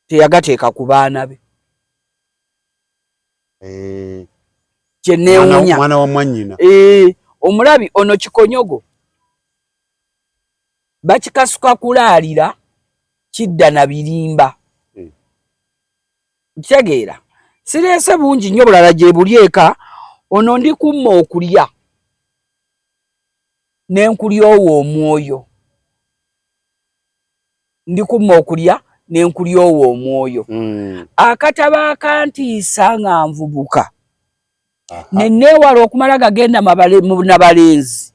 teyagateeka ku baana be. Mwana wa mwannyina. Omulabi ono Kikonyogo bakikasuka kulaalira kidda na birimba. Kitegeera sireese bungi nnyo bulala gye buli eka ono ndi kumma okulya n'enkulyowo omwoyo. Ndi kumma okulya n'enkulyowo omwoyo. Akataba akantiisa nga nvubuka nenneewala okumala gagenda na balenzi,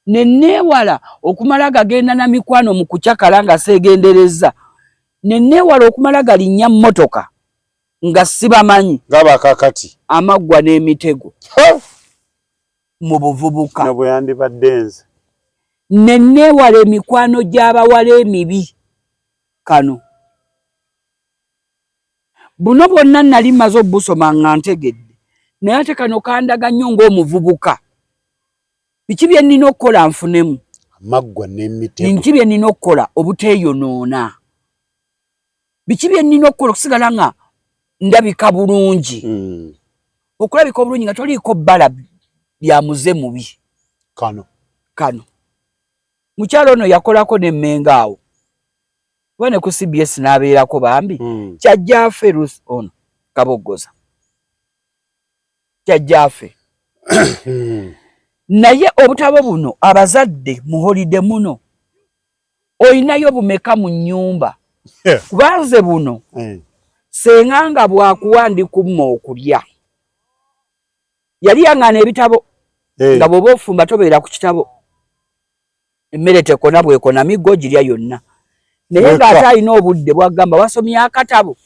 nenneewala okumala gagenda na mikwano mu kucakala nga seegendereza, nenneewala okumala galinnya mmotoka nga sibamanyi ng'abakakati amaggwa n'emitego mu buvubuka. na bwe yandibadde nze. Nenneewala emikwano gy'abawala emibi. Kano buno bwonna nali maze obusoma nga ntegedde, naye ate kano kandaga nnyo ng'omuvubuka. Biki bye nnina okukola nfunemu? Amaggwa n'emitego. Biki bye nnina okukola obuteeyonoona? Biki bye nnina okukola okusigala nga ndabika bulungi? Okulabika obulungi nga toliiko bbala lya muze mubi. Kano mukyalo ono yakolako n'emmenga awo. Kuba ne ku CBS n'abeerako bambi Kyajjaffe ono Kaboggoza. Kyajjaffe. Naye obutabo buno abazadde mu holide muno oyinayo bumeka mu nnyumba? Kubanze buno senga nga bwakuwa ndi kumma okulya. Yali yaŋŋaana ebitabo nga bw'oba ofumba tobeera ku kitabo. Emmere tekona bwekona miggo girya yonna. Naye ng'ate alina obudde bwagamba wasomye akatabo.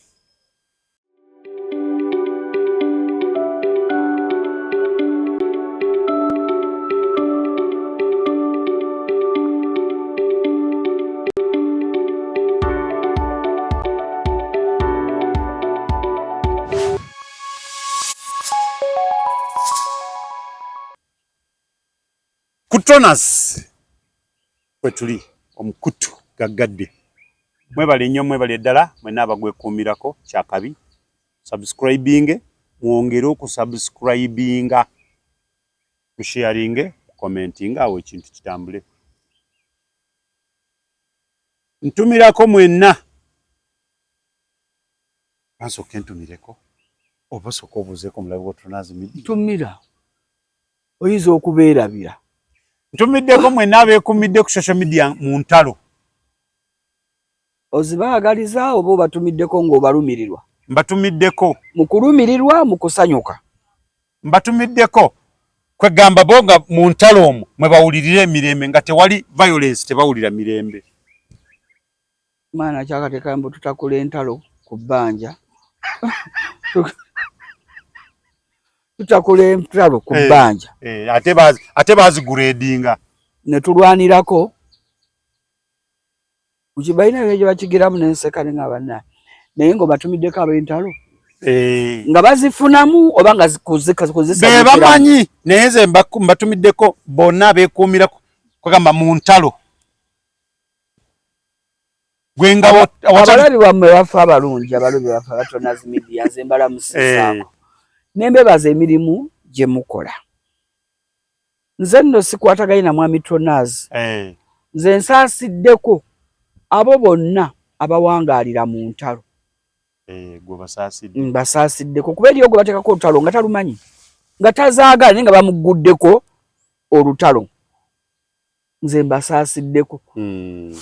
Kutonas kwetuli omukutu gaggadde. Mwebale nnyo, mwebale ddala mwenna abagwekuumirako kyakabi. Subscribing, mwongere okusubscribinga, kusharinge, commenting awo ekintu kitambule. Ntumirako mwenna. Ansooke ntumireko. Oba sooka obuuzeeko mulabe Kutonas Media. Ntumira. Oyinza okubeerabira. Ntumiddeko mwenna abeekuumidde ku social media mu ntalo. Ozibaagaliza oba obatumiddeko ng'obalumirirwa? Mbatumiddeko. Mu kulumirirwa mu kusanyuka? Mbatumiddeko kwegamba bo nga mu ntalo omwo mwe bawulirira emirembe nga tewali violence, tebawulira mirembe. Maana kyakateeka mbu tutakula entalo ku bbanja. Tutakula entalo ku bbanja. Ate baazigureedinga. Ne tulwanirako. Ukibalina bye bakigiramu n'enseka nga bannaye. Naye ng'obatumiddeko ab'entalo. Nga bazifunamu oba nga kuzisa. Be bamanyi naye nze mbatumiddeko bonna abeekuumira kwegamba mu ntalo. Abalabi bammwe bafa abalungi, abalabi bafa Kutonas Media, nze mbalamusizaako. Nembebaza emirimu gye mukola. Nze nno sikwataganye na mwami Kutonas. Nze nsaasiddeko abo bonna abawangaalira mu ntalo. Gwe basaasidde. Basaasiddeko kuba eri ogwe bateekako olutalo nga talumanyi. Nga tazaagala naye nga bamuguddeko olutalo. Nze mbasaasiddeko.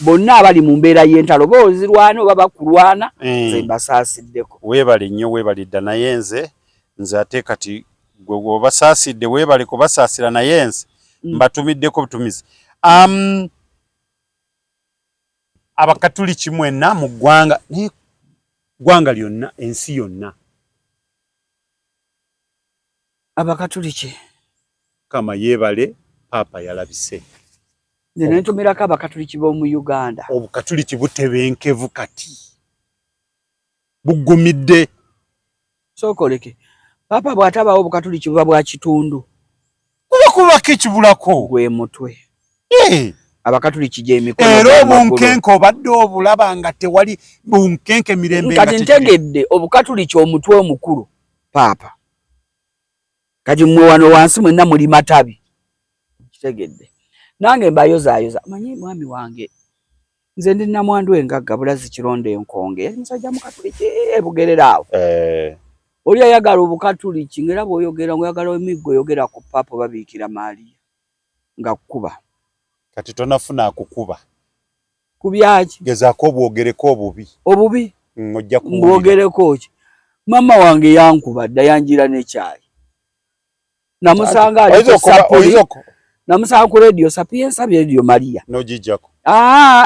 Bonna abali mu mbeera y'entalo boozirwana oba bakulwana, nze mbasaasiddeko. Weebale nnyo, weebale dda, naye nze ate kati gwe obasaasidde weebale kubasaasira, naye nze mbatumiddeko butumizi. Abakatuliki mwenna mu ggwanga, ggwanga lyonna, ensi yonna. Abakatuliki Kama yeebale, Paapa yalabise. Nze nentumirako abakatuliki b'omu Uganda. Obukatuliki butebenkevu kati. Buggumidde. Sookoleke. Paapa bw'atabawo obukatuliki buba bwa kitundu. Kubako ekibulako. Gwe mutwe. abakatuliki je emikono era obunkenke obadde obulaba nga tewali bunkenke mirembe nga ntegedde obukatuliki omutwe omukulu papa kati mmwe wano wansi mwenna muli matabi kitegedde nange mbayozaayoza manyi mwami wange nze ndi namwandu engagga bulazi kironde enkonge yali musajja mukatuliki bugerera awo oli ayagala obukatuliki ngera bw'oyogera ngoyagala emiggo oyogera ku papa babiikira Maria nga kukuba kati tonafuna akukuba kubyaki gezaako obwogereko obubi ojja kubwogereko ki mama wange yankuba dda yanjira n'ekyayi namusanga namusanga ku radio Sapienza radio Maria nogijjako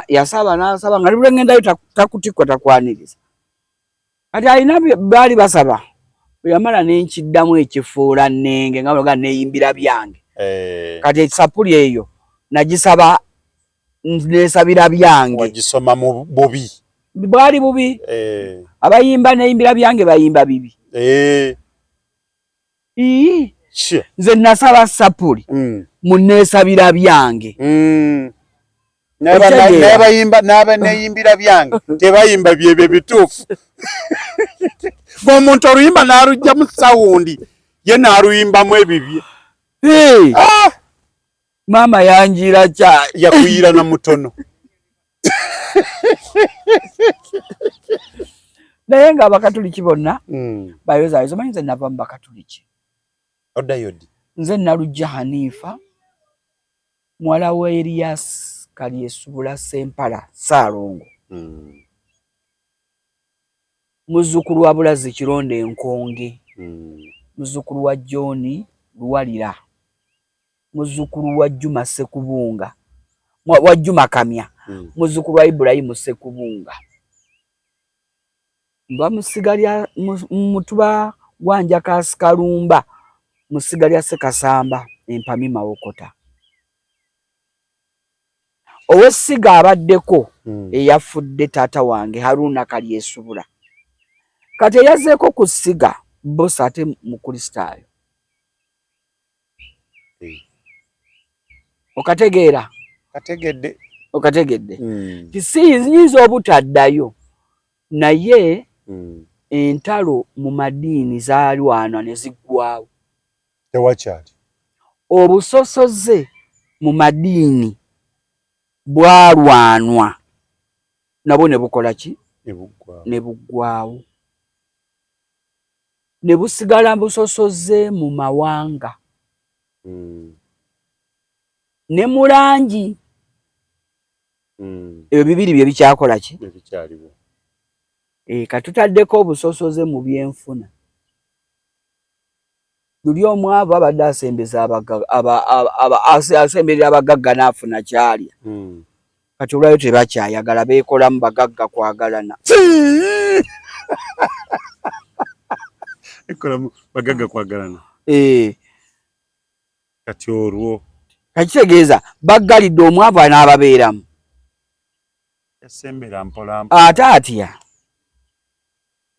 yasaba nasaba nga libule ngendayo takutikwa takwaniriza kati alina baali basaba yamala nenkiddamu ekifuula nnenge nga baloga neeyimbira byange kati esapuli eyo nagisaba nesabira byange wagisoma mu bubi bwali bubi abayimba neeyimbira byange bayimba bibi nze nasaba sapuli muneesabira byange neeyimbira byange tebayimba byebyo bituufu ng'omuntu oluyimba n'alujja mu sawundi ye n'aluyimbamu ebibye mama yanjira kya yakuyira na mutono naye nga abakatuliki bonna bayozaayoza manyi nze nava mu bakatuliki odayodi nze Nalujja Hanifa muwala wa Elias Kalyesubula Sempala Saalongo muzzukulu wa Bulazi Kironde Enkonge muzzukulu wa John Luwalira muzzukulu wa Juma Sekubunga wa Juma Kamya muzzukulu wa Ibrahim Sekubunga mba musigalya mutuba wanja Kasikalumba musigalya Sekasamba Empami Mawokota owessiga abaddeko eyafudde taata wange Haruna Kalyesubula kati eyazeeko ku ssiga bosi ate mu Kristaayo okategeera okategedde tisiyinza obutaddayo naye entalo mu madiini zaalwana ne ziggwawo tewakyali obusosoze mu madiini bwalwanwa nabo ne bukola ki ne buggwawo ne busigala busosoze mu mawanga ne mulangi ebyo bibiri bye bikyakola ki katutaddeko obusosoze mu byenfuna luli omwavu abadde asembeza asemberera abagagga n'afuna kyalya kati olwayo tebakyayagala beekolamu bagagga kwagalana kati olwo kakitegeeza baggalidde omwavu n'ababeeramu yasembera mpolampola ate atya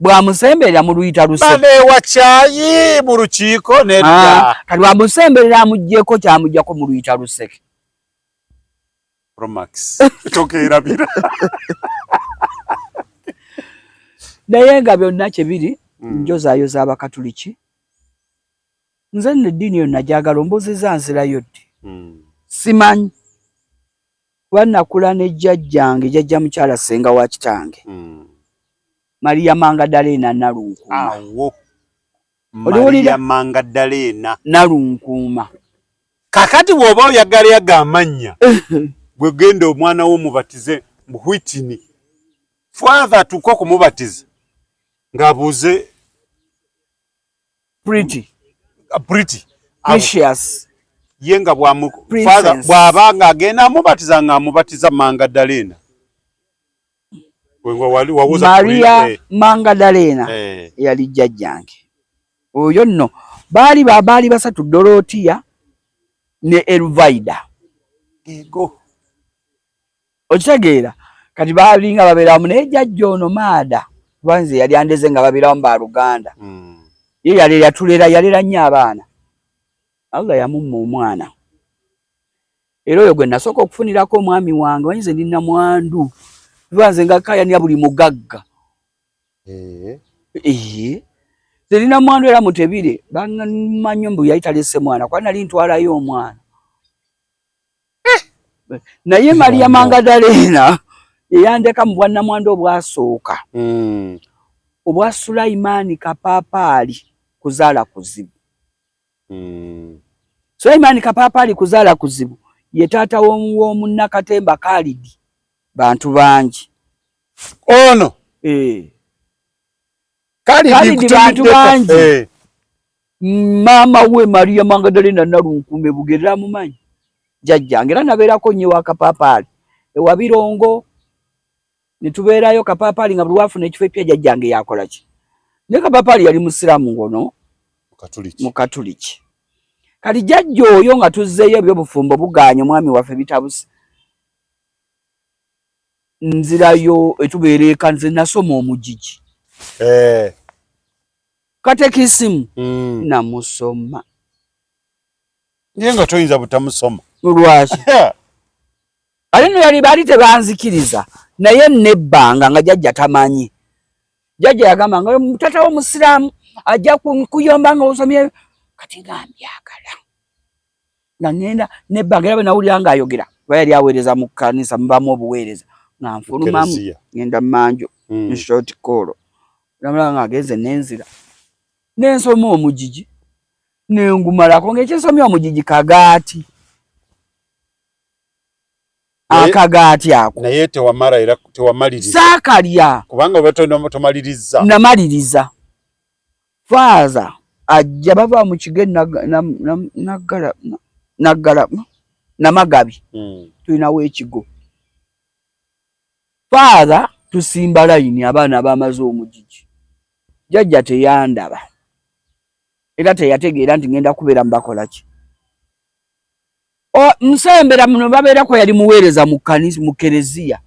bwamusemberera mu luyita luseke baneewa kyayi mu lukiiko nedda kati bwamusemberera amuggyeko kyamuggyako mu luyita luseke Promax tokeerabira naye nga byonna kyebiri njozaayoza abakatuliki nze neddiini yonna gyagala ombuuziza nzirayo ddi simanyi kuba nakula ne jjajjange jjajja mukyala ssenga wa kitange Maria Mangadalena Nalunkuuma Maria Mangadalena Nalunkuuma kakati bw'oba oyagala amannya bwe genda omwana wo mubatize mu Whitney father tuko kumubatiza ng'abuuze Pretty Precious yenga father bw'abanga agenda amubatiza ng'amubatiza Mangadalena Maria Mangadalena yali jjajjange oyo nno baali basatu Dorotia ne Elvaida ego okitegeera kati baalinga babeeramu naye jjajja ono Maada kubanze yali andeze nga babeeramu ba Luganda ye yalera nnyo abaana Allah yamumma omwana era oyo gwe nasooka okufunirako omwami wange wanyinze ndi namwandu bibanze nga kaya buli mugagga zeri namwandu era Mutebire bamanyi mbu yali talese mwana kwa nali ntwalayo omwana naye Maria Magdalena yandeka mu bwannamwandu obwasooka obwa Sulaimani Kapaapali kuzaala kuzibu Sulaimani Kapaapali kuzaala kuzibu ye taata w'omunnakatemba Khalidi bantu bangi ono Khalidi bantu bangi mama we Maria Magdalena Nalunkume Bugerera mumanyi jajjange era nabeerako nnyo wa Kapaapali ewa Birongo ne tubeerayo Kapaapali nga buli wafuna ekifo epya jajjange yakola ki ne Kapaapali yali musiraamu ngono mu Katuliki kali jajja oyo nga tuzzeeyo ebyobufumbo bugaanye omwami waffe bitabuse nzirayo etubeera eka nze nasoma omugigi katekisimu namusoma naye nga toyinza butamusoma lwaki ale no yali baali tebanzikiriza naye nebbanga nga jajja tamanyi jajja yagamba nga tata w'omusiraamu ajja kuyomba nga osomye kati ngambyagala nga ngenda nebbanga era bwe nawulira ng'ayogera kuba yali aweereza mu kkanisa mubamu obuweereza nga nfulumamu ngenda mmanjo short call namulaba nga agenze nenzira nensoma omugigi nengumalako ng'ekyensomye omugigi kagaati akagaati ako naye tewamala era tewamaliriza saakalya kubanga oba tomaliriza namaliriza faaza ajja bava mu kige naggala Namagabi tulinawo ekigo faaza tusimba layini abaana abamaze omugigi jajja teyandaba era teyategeera nti ngenda kubeera mubakola ki nsembera muno babeerako yali muweereza mu kkanisa mu kereziya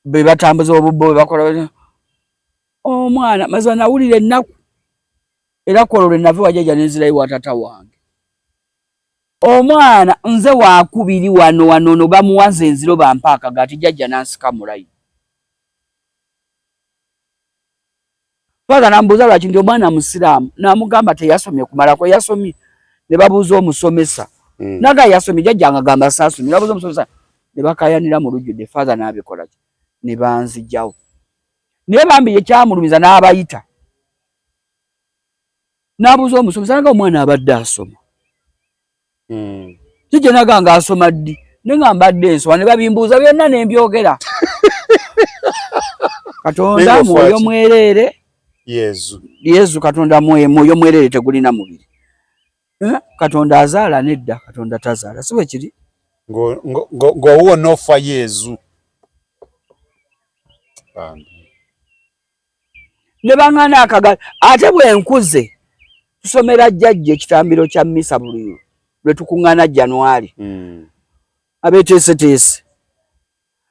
be batambuza obubbo bwe bakola omwana maze nawulira ennaku era kolole nave wajajja nenzirayo wa tata wange omwana nze wakubiri wano no bamuwanze enziro bampa akagaati jajja nansika mulayi faaza nambuuza lwaki ndi omwana musiraamu namugamba teyasomye kumalako yasomye ne babuuza omusomesa naga yasomye jajja nga gamba saasomye babuuza omusomesa ne bakayanira mu lujjudde faaza n'abikola ne banzijjawo naye bambi yekyamulumiza n'abayita n'abuuza omusomesa naga omwana abadde asoma jajja naga nga asoma ddi ne nga mbadde ensoma ne babimbuuza byonna ne mbyogera Katonda mwoyo mwereere Yezu Katonda mwoyo mwereere tegulina mubiri Katonda azaala nedda Katonda tazaala siwe kiri ng'owuwo n'ofa Yezu ne baŋŋana akagali ate bwe nkuze tusomera jjajja ekitambiro kya mmisa buli lwe tukuŋŋaana Januari abeeteeseteese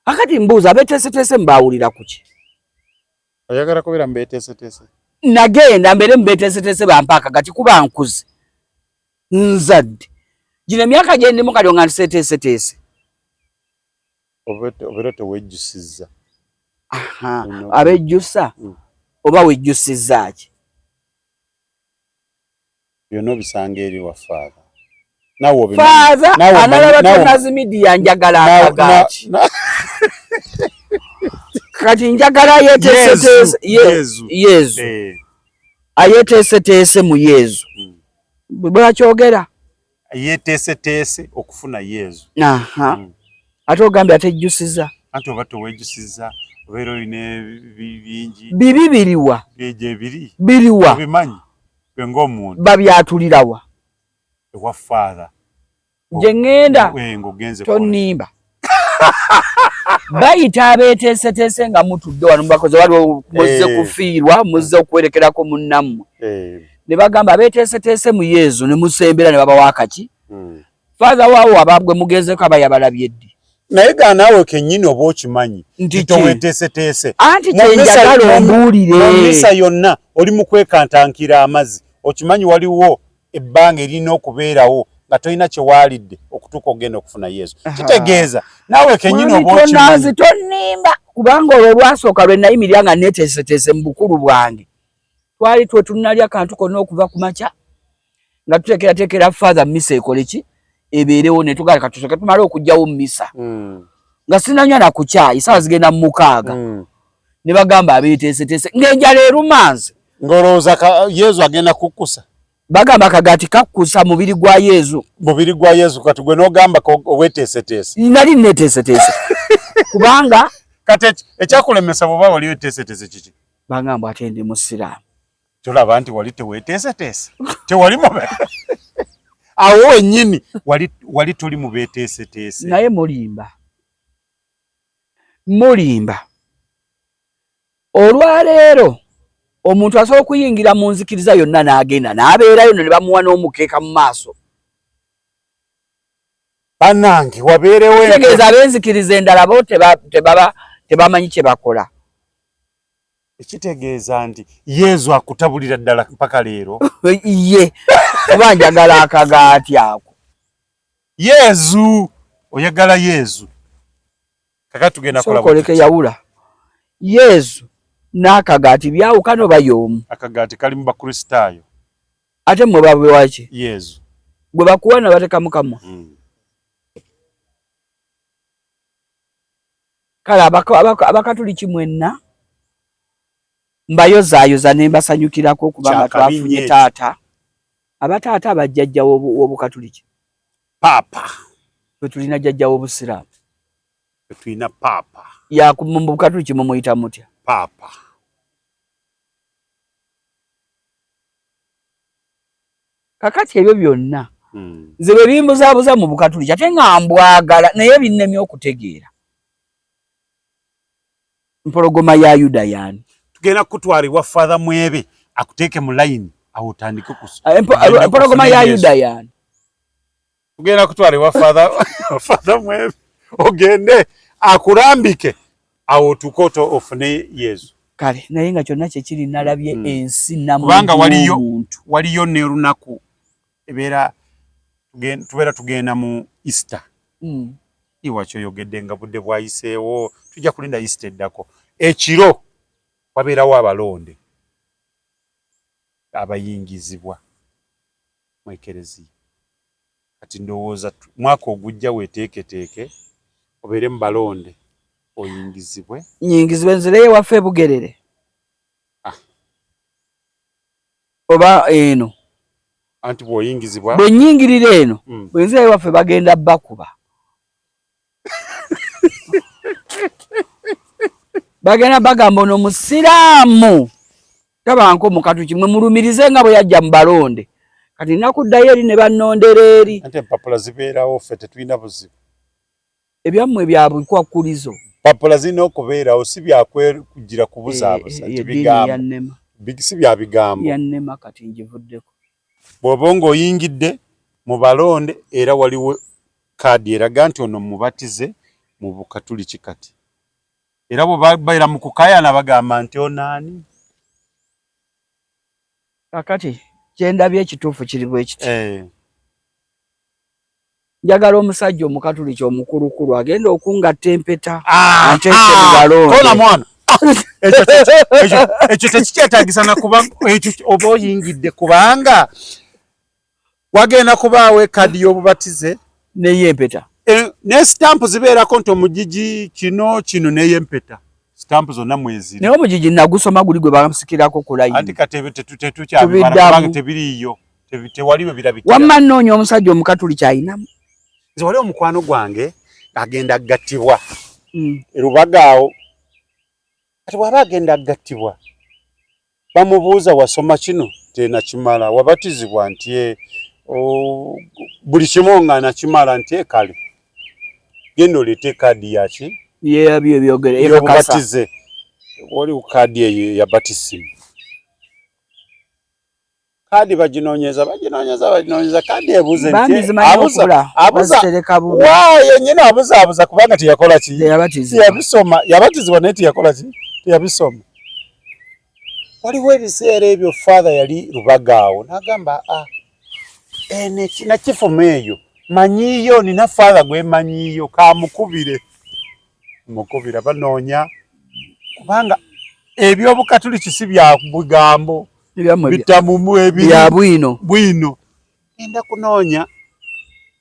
akati mbuuza abeeteeseteese mbaawulira ku ki oyagala kubeera mbeeteeseteese nagenda mbere mbeeteeseteese bampa akagati kuba nkuze nzadde gino emyaka gye ndimu kati nga nseeteeseteese obeera tewejjusizza abejjusa oba wejjusizza ki byonna obisanga eri wa faaza faaza analaba tonazimidiya njagala akagaati kati njagala yeteeseteese Yezu ayeteeseteese mu Yezu bwakyogera yeteeseteese okufuna Yezu ate ogambye atejjusiza anti oba tewejjusizza obeera olina bingi bibi biriwa biriwa bimanyi gwe ng'omuntu babyatulirawa ewa faaza gye ŋŋenda tonimba bayita abeeteeseteese nga mutudde wano mubakozi waliwo muzze kufiirwa muzze okwerekerako munnammwe ne bagamba abeeteeseteese mu Yezu ne musembera ne babawo akaki faaza waawo ababwe mugezeko abayabalabye ddi naye ga naawe kennyini oba okimanyi nti toweeteeseteese anti kyenjagala ombuulire mu mmisa yonna oli mu kwekantankira amazzi okimanyi waliwo ebbanga erina okubeerawo nga tolina kye waalidde okutuuka ogenda okufuna Yesu. Kitegeeza naawe kennyini oba okimanyi tonimba kubanga olwo lwasooka lwe nayimirira nga neeteeseteese mu bukulu bwange twali twe tunalya akantu konna okuva ku makya nga tuteekerateekera father misa ekole ki ebeerewo ne tugaleka tusooke tumale okugyawo misa nga sinanywa na ku kyayi saawa zigenda mu 6 ne bagamba abeeteeseteese ng'enjala erumanze ng'olowooza Yesu agenda kukkusa bagamba akagaati kakkusa mubiri gwa Yesu kati gwe n'ogamba oweeteeseteese nali neeteeseteese kubanga kati ekyakulemesa bw'oba wali weeteeseteese kiki bagamba ate ndi musiraamu tolaba nti wali teweeteeseteese tewali mube awo wennyini wali toli mu beeteeseteese naye mulimba olwaleero omuntu asobola okuyingira mu nzikiriza yonna n'agenda n'abeerayo ne bamuwa n'omukeeka mu maaso bannange wabeerewo tegeeza ab'enzikiriza endala bo tebamanyi kye bakola ekitegeeza nti Yesu akutabulira ddala mpaka leero ye oba njagala akagaati ako Yesu oyagala Yesu kakati tugenda kola sokoleke yawula Yesu n'akagaati byawukano bayoomu akagaati kali mu bakristaayo ate mwe babe waki Yesu gwe bakuwana batekamu kamwa kale abakatuliki mwenna mbayozaayoza ne mbasanyukirako kubanga twafunye taata abataata abajjajja w'obukatuliki paapa bwe tulina jjajja w'obusiraamu tulina paapa mu bukatuliki mumuyita mutya paapa kakati ebyo byonna nze bwe bimbuzaabuza mu bukatuliki ate nga mbwagala naye binnemye okutegeera mpologoma ya Yuda yani tugenda kutwalibwa father mwebe akuteeke mu line awo otandike mpologoma ya Yuda yani tugenda kutwalibwa father mwebe ogende akulambike awo tukoto ofune Yesu kale naye nga kyonna kyekiri nalabye ensi kubanga waliyo ne lunaku ebeera tugenda mu Easter iwakyo yogedde nga budde bwayiseewo tujja kulinda Easter eddako ekiro wabeerawo abalonde abayingizibwa mu ekereziya kati ndowooza mwaka ogujja weeteeketeeke obeere mu balonde oyingizibwe nzireyo waffe Bugerere oba eno anti bw'oyingizibwa bwe nnyingirira eno bwe nzireyo waffe bagenda bakuba bagenda bagamba ono musiraamu tabanko mukatuliki mwe mulumirize nga bwe yajja mu balonde kati nakuddayo eri ne bannondera eri ate empapula zibeerawo ffe tetulina buzibu ebyammwe bya bukwakulizo empapula zirina okubeerawo si byakugira kubuzaabuza si bya bigambo yannema kati ngivuddeko bw'oba ng'oyingidde mu balonde era waliwo kaadi eraga nti ono mubatize mu bukatuliki kati era bwe babeera mu kukaayana bagamba nti onaani kakati kyendabye ekituufu kiri bwe kiti njagala omusajja omukatuliki omukulukulu agenda okungatta empeta anteese mu balonde kola mwana ekyo tekikyetaagisa nakuba ekyo oba oyingidde kubanga wagenda kubaawo ekadi y'obubatize n'eyempeta ne stampu zibeerako nti omugigi kino n'eyempeta stampu zonna mweziri naye omugigi nagusoma guli gwe bamusikirako ku layini anti kati tetukyabibanga tebiriiyo tewaliwo birabikira wamma nnoonya omusajja omukatuliki ayinamu nze wali omukwano gwange agenda agattibwa erubagaawo kati bw'aba agenda agattibwa bamubuuza wasoma kino tenakimala wabatizibwa nti buli kimu nga nakimala nti kale genda oleete kaadi yaki yabyo ebyogere yobubatize wali kaadi eyo yabatisimu kaadi baginoonyeza kaadi ebuuze yenyini abuzaabuza kubanga teyakola ki teyabisoma yabatizibwa naye teyakola ki teyabisoma waliwo ebiseera ebyo father yali Lubagaawo n'agamba nakifuma eyo manyiyo nina father gwe manyiyo kamukubire mukubira banoonya kubanga ebyobukatuliki si bya bugambo bitamumu ebya bwino enda kunoonya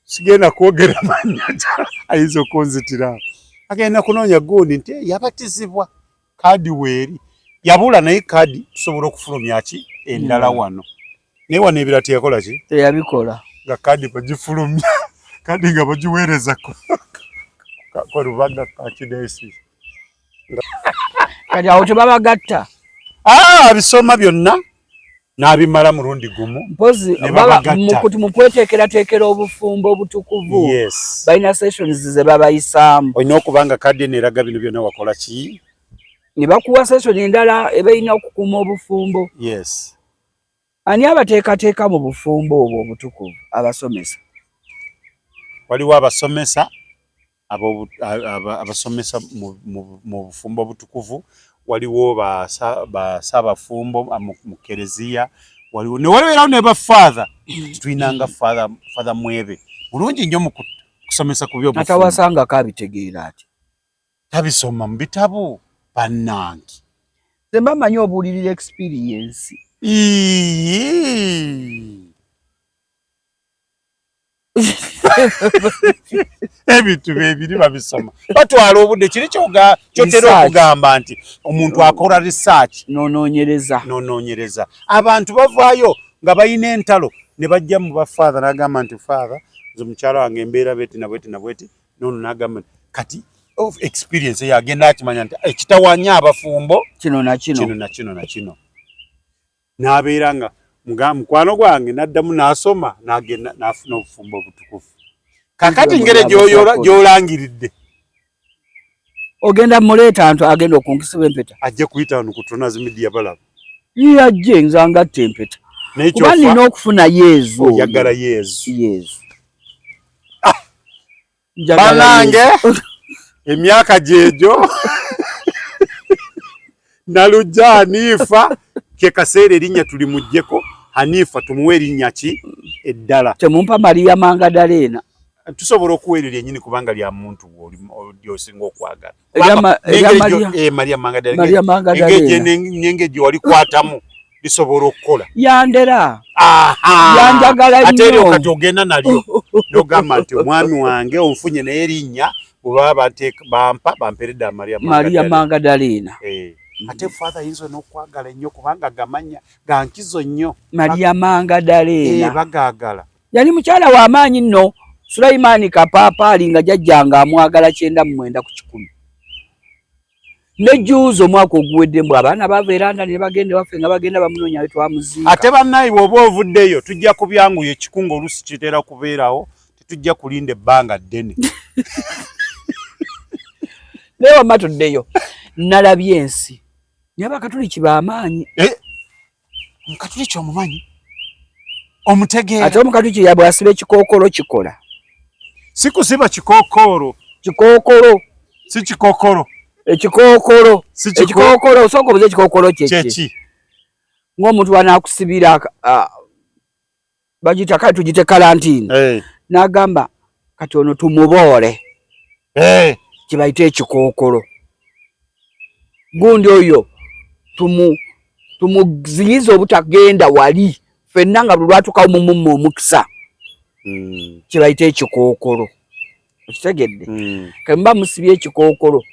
sigenda kwogera manya ayizo konzitira agenda kunoonya gundi nti yabatizibwa kadi weeri yabula naye kadi tusobola okufulumya ki endala wano naye wano ebira teyakola ki teyabikola nga kadi bagifulumya kadi nga bagiweereza ko Rubaga kakidesi kati awo tebabagatta bisoma byonna n'abimala mulundi gumu mpozi mukuti mukweteekerateekera obufumbo obutukuvu balina sessions ze babayisaamu olina okubanga kadi neeraga bino byonna wakola ki ne bakuwa session endala ebalina okukuuma obufumbo ani abateekateeka mu bufumbo obwo obutukuvu abasomesa waliwo abasomesa abasomesa mu bufumbo obutukuvu waliwo basabafumbo mu kereziya waliwo newabeerawo ne bafather tuinanga father mwebe bulungi nnyo mu kusomesa ku byobufumbo atawasangako abitegeera ati tabisoma mu bitabu bannange zemba manyi obuulirira experience ebintu bebiri babisoma batwala obudde kiri kyotera okugamba nti omuntu akola research nonoonyereza abantu bavaayo nga balina entalo ne bajja mu bafather n'agamba nti father nze mukyala wange embeera bweti nabweti nono n'agamba kati of experience yagenda akimanya nti ekitawanya abafumbo kino na kino n'abeera nga mukwano gwange n'addamu n'asoma n'agenda n'afuna obufumbo obutukuvu kakati ngere gy'olangiridde ogenda muleeta ntu agenda okunkisiba empeta ajja kuyita wano ku Tonazi Media balaba yajje nza ngatta empeta kuba nina okufuna yezu oyagala yezu banange emyaka gyegyo nalujja Hanifa ke kaseera erinnya tuli mujjeko Hanifa tumuwe erinnya ki eddala temumpa Maria Magdalena tusobola okuweerera ennyini kubanga lya muntu osinga okwagala Maria Magdalena engeri gye walikwatamu lisobola okukola yandera yanjagala nnyo ate eryo kati ogenda nalyo n'ogamba nti omwami wange onfunye naye erinnya bwebaba bamperedde Maria Magdalena ate father yinzo n'okwagala ennyo kubanga gamanya gankizo nnyo Maria Magdalena bagagala yali mukyala w'amaanyi nno Sulaiman Kapaapaali nga jjajjanga amwagala 99 ku 100 ne juuzo omwaka oguwedde mbw abaana bava eranda ne bagenda waffe nga bagenda bamunoonya twamuziika ate bannayi bw'oba ovuddeyo tujja kubyanguya ekikungo oluusi kitera kubeerawo tetujja kulinda ebbanga ddene naye wamma tuddeyo nalabye ensi naye abakatuliki b'amaanyi omukatuliki omumanyi omutegeera ate omukatuliki yabwasiba ekikookolo kikola si kusiba kikookolo si kikookolo ekikookolo osooka obuze ekikookolo kyeki ng'omuntu wanaakusibira bagita kale tugite kalantiini n'agamba kati ono tumuboole kibayite ekikookolo gundi oyo tumuziyiza obutagenda wali ffenna nga buli lwatukawo mumumma omukisa kibayite ekikookolo okitegedde kemba musibye ekikookolo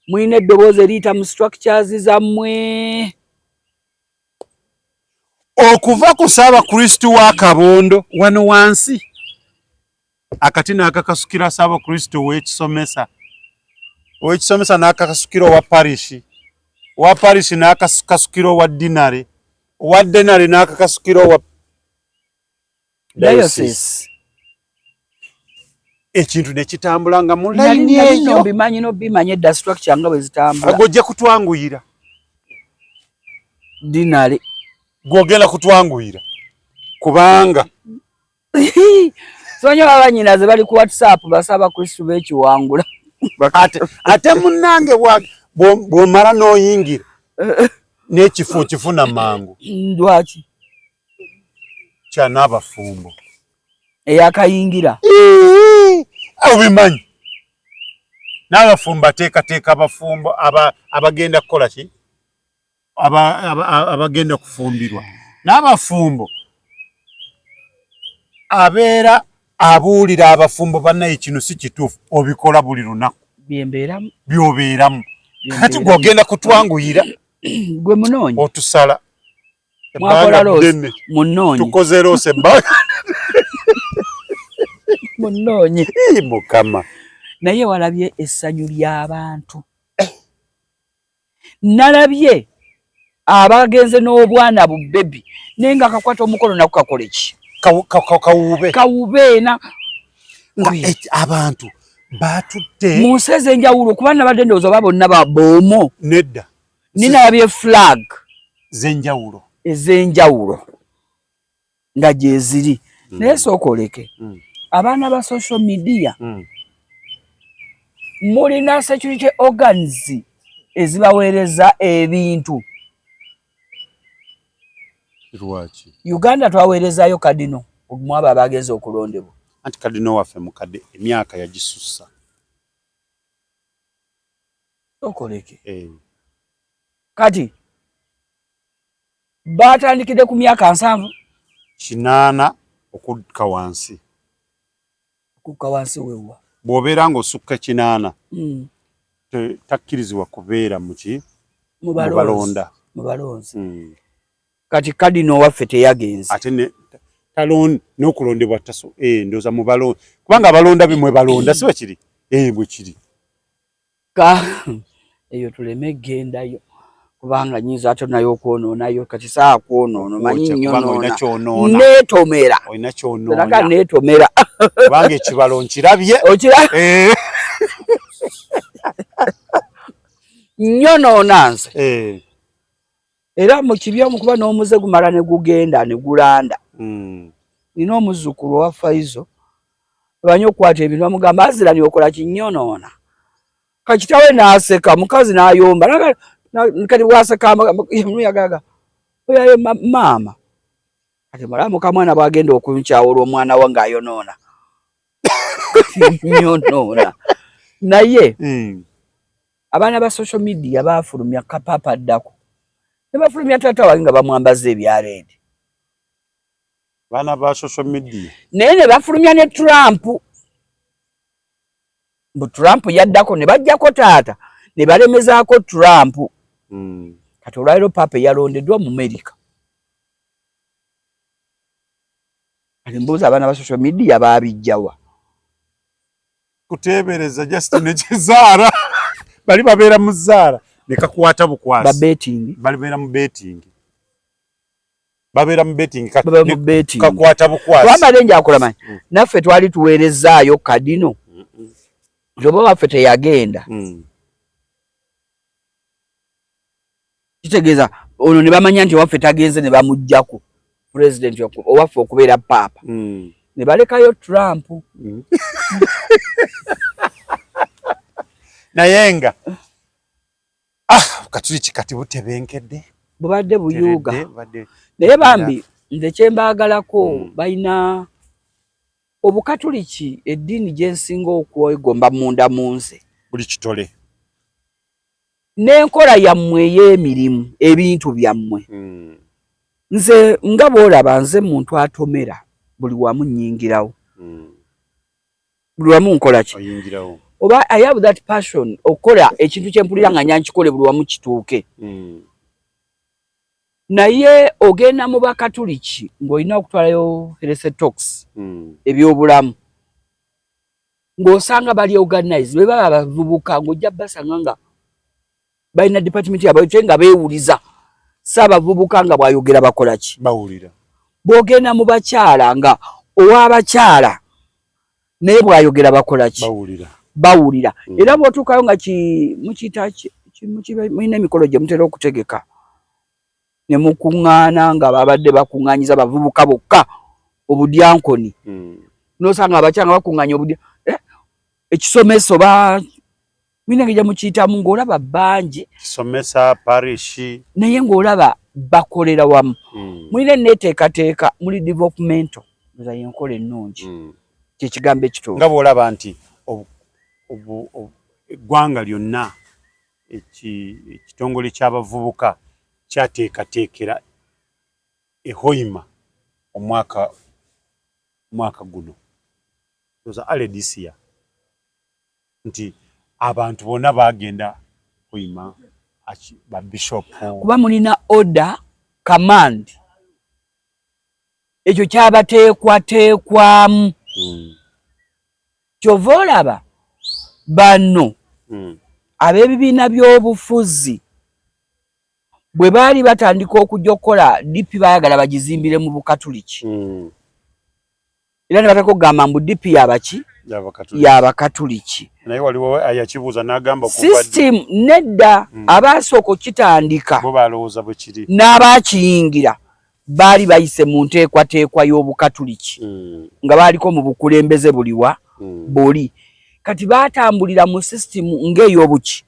mulina eddoboozi eriyita mu structures zammwe okuva ku Ssaabakristu wa Kabondo wano wansi akati n'akakasukira Ssaabakristu ow'ekisomesa n'akakasukira owa parishi n'akakasukira owa dinare n'akakasukira owa diocese ekintu ne kitambula nga mu layini eyo nobimanyi edda structure nga bwe zitambula gw'ojja kutwanguyira dinare gw'ogenda kutwanguyira kubanga sonyo babanyinaze bali ku WhatsApp basaba Kristo b'ekiwangula ate munnange bw'omala n'oyingira n'ekifo kifuna mangu lwaki kya n'abafumbo eyakayingira obimanyi n'abafumbo ateekateeka abafumbo abagenda kukola ki abagenda kufumbirwa n'abafumbo abeera abuulira abafumbo bannaye kino si kituufu obikola buli lunaku byobeeramu kati gw'ogenda kutwanguyira gwe munoonyi otusala mwakola loose munoonyi tukoze loose ebbanga munoonyi mukama naye walabye essanyu ly'abantu nalabye abagenze n'obwana bubbebi naye nga akakwata omukono nako kakola ki kawube abantu batutte mu nsi ez'enjawulo kuba nabadde ndowooza oba bonna baboomo nedda ninalabye flag z'enjawulo ez'enjawulo nga gye ziri naye sooka oleke abaana ba social media mulina security organs ezibaweereza ebintu lwaki Uganda twaweerezaayo kadino mu abo abagenze okulondebwa anti kadino waffe mukadde emyaka yagisussa okoleke kati batandikidde ku myaka 7 okukka wansi wewa bw'obeera ng'osukka 8 takkirizibwa kubeera muki mu balonzi kati kadino waffe teyagenze ate n'okulondebwa taso ndooza mu balonzi kubanga abalonda bimwe balonda si bwe kiri bwe kiri eyo tuleme gendayo kubanga nyinza ate nayo okwonoonayo kati saa kwonoono manyi nyonoona neetomera olina kyonoona neetomera kubanga ekibalo nkirabye nyonoona nze era mu kibi omukuba n'omuze gumala ne gugenda ne gulanda nina omuzzukulu owa Faizo banyi okukwata ebintu bamugamba azirani okola kinyonoona kakitawe n'aseka mukazi n'ayomba kati bwaseka yagaga oyaye maama kati mulamuka mwana bwagenda okunkyawa olw'omwana we ng'ayonoona nyonoona naye abaana ba social media baafulumya kapapa ddako ne bafulumya taata wange nga bamwambaza ebyareedi baana ba social media naye ne bafulumya ne Trump bu Trump yaddako ne bajjako taata ne balemezaako Trump kati olwaliro papa yalondeddwa mu America kati mbuuza abaana ba social media baabijjawa kuteebereza Justin ekizaara bali babeera mu zaara ne kakwata bukwasi babeera mu betting kakwata bukwasi wamalenje akolamanyi naffe twali tuweerezaayo kadino oba waffe teyagenda kitegeeza ono ne bamanya nti waffe tagenze ne bamugjaku president owaffe okubeera paapa ne balekayo Trump naye nga katuli kikati butebenkedde bubadde buyuuga naye bambi nze kyembaagalako balina obukatuliki eddiini gye nsinga okwegomba munda mu nze buli kitole n'enkola yammwe ey'emirimu ebintu byammwe nze nga bw'olaba nze muntu atomera buli wamu nnyingirawo buli wamu nkola ki oba I have that passion okola ekintu kye mpulira nga nyankikole buli wamu kituuke naye ogenda mu bakatuliki ng'olina okutwalayo heresetox ebyobulamu ng'osanga bali organize be baba bavubuka ng'ojja basanga nga balina department yabwe nga beewuliza saabavubuka nga bw'ayogera bakola ki bawulira bw'ogenda mu bakyala nga ow'abakyala naye bw'ayogera bakola ki bawulira era bw'otuukayo nga mulina emikolo gye mutera okutegeka ne mukuŋŋaana nga babadde bakuŋŋaanyiza bavubuka bokka obudyankoni n'osanga abakyala bakuŋŋaanya ekisomeso mulina ng'ejja mukiyitamu ng'olaba bangi kisomesa parishi naye ng'olaba bakolera wamu mulina neteekateeka muli developmental nza yenkole ennungi kyekigambo ekituufu nga bw'olaba nti eggwanga lyonna ekitongole ky'abavubuka kyateekateekera ehoima omwaka guno oza aledisia nti abantu bonna bagenda hoima ba bishop kuba mulina order command ekyo kyabateekwateekwamu kyova olaba bano ab'ebibiina by'obufuzi bwe baali batandika okujja okukola DP baayagala bagizimbire mu Bukatuliki era ne batako kugamba mbu DP yabaki y'Abakatuliki naye waliwo ayakibuuza n'agamba system nedda abaasooka okitandika bo balowooza bwe kiri n'abaakiyingira baali bayise mu nteekwateekwa y'Obukatuliki nga baaliko mu bukulembeze buliwa buli kati baatambulira mu system ng'ey'obuki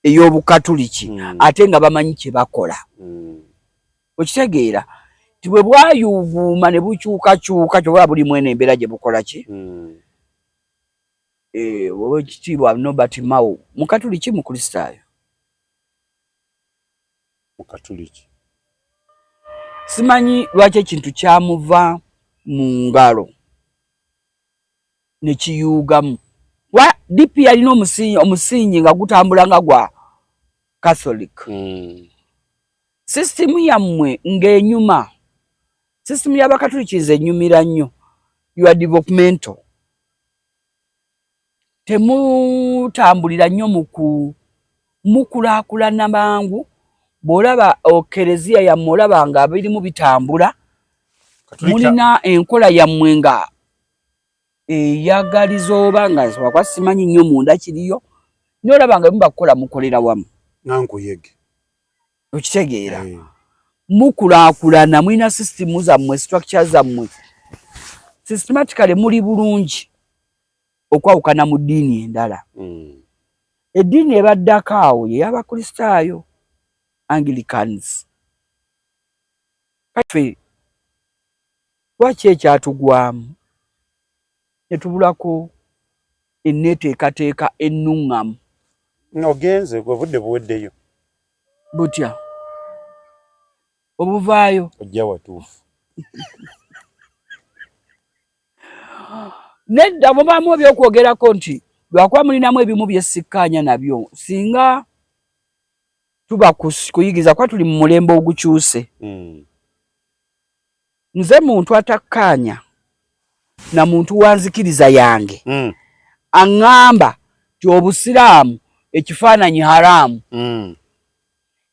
ey'Obukatuliki ate nga bamanyi kye bakola okitegeera ti bwe bwayuuguuma ne bukyukakyuka kyobola buli mwene embeera gye bukola ki Oweekitiibwa Nobert Mao Mukatuliki Mukristaayo Mukatuliki simanyi lwaki ekintu kyamuva mu ngalo ne kiyuugamu DP yalina omusingi nga gutambula nga gwa Catholic system yammwe ng'enyuma system y'Abakatuliki nze ennyumira nnyo your developmental temutambulira nnyo mukulaakulana mangu bw'olaba Ekereziya yammwe olaba nga birimu bitambula mulina enkola yammwe nga eyagaliza oba nga wakwa simanyi nnyo munda kiriyo naye olaba nga mubakukola mukolera wamu nankuyege okitegeera mukulaakulana mulina system zammwe structure zammwe systematically muli bulungi okwawukana mu ddiini endala eddiini ebaddako awo y'Abakristaayo Anglicans kati lwaki ekyatugwamu ne tubulako enneeteekateeka ennuŋŋamu ogenze gwe budde buweddeyo butya obuvaayo ojja watuufu nedda mubaamu ebyokwogerako nti lwakuba mulinamu ebimu byesikkaanya nabyo singa tuba kuyigiza kuba tuli mu mulembe ogukyuse nze muntu atakkaanya na muntu wanzikiriza yange aŋŋamba ti obusiraamu ekifaananyi haraamu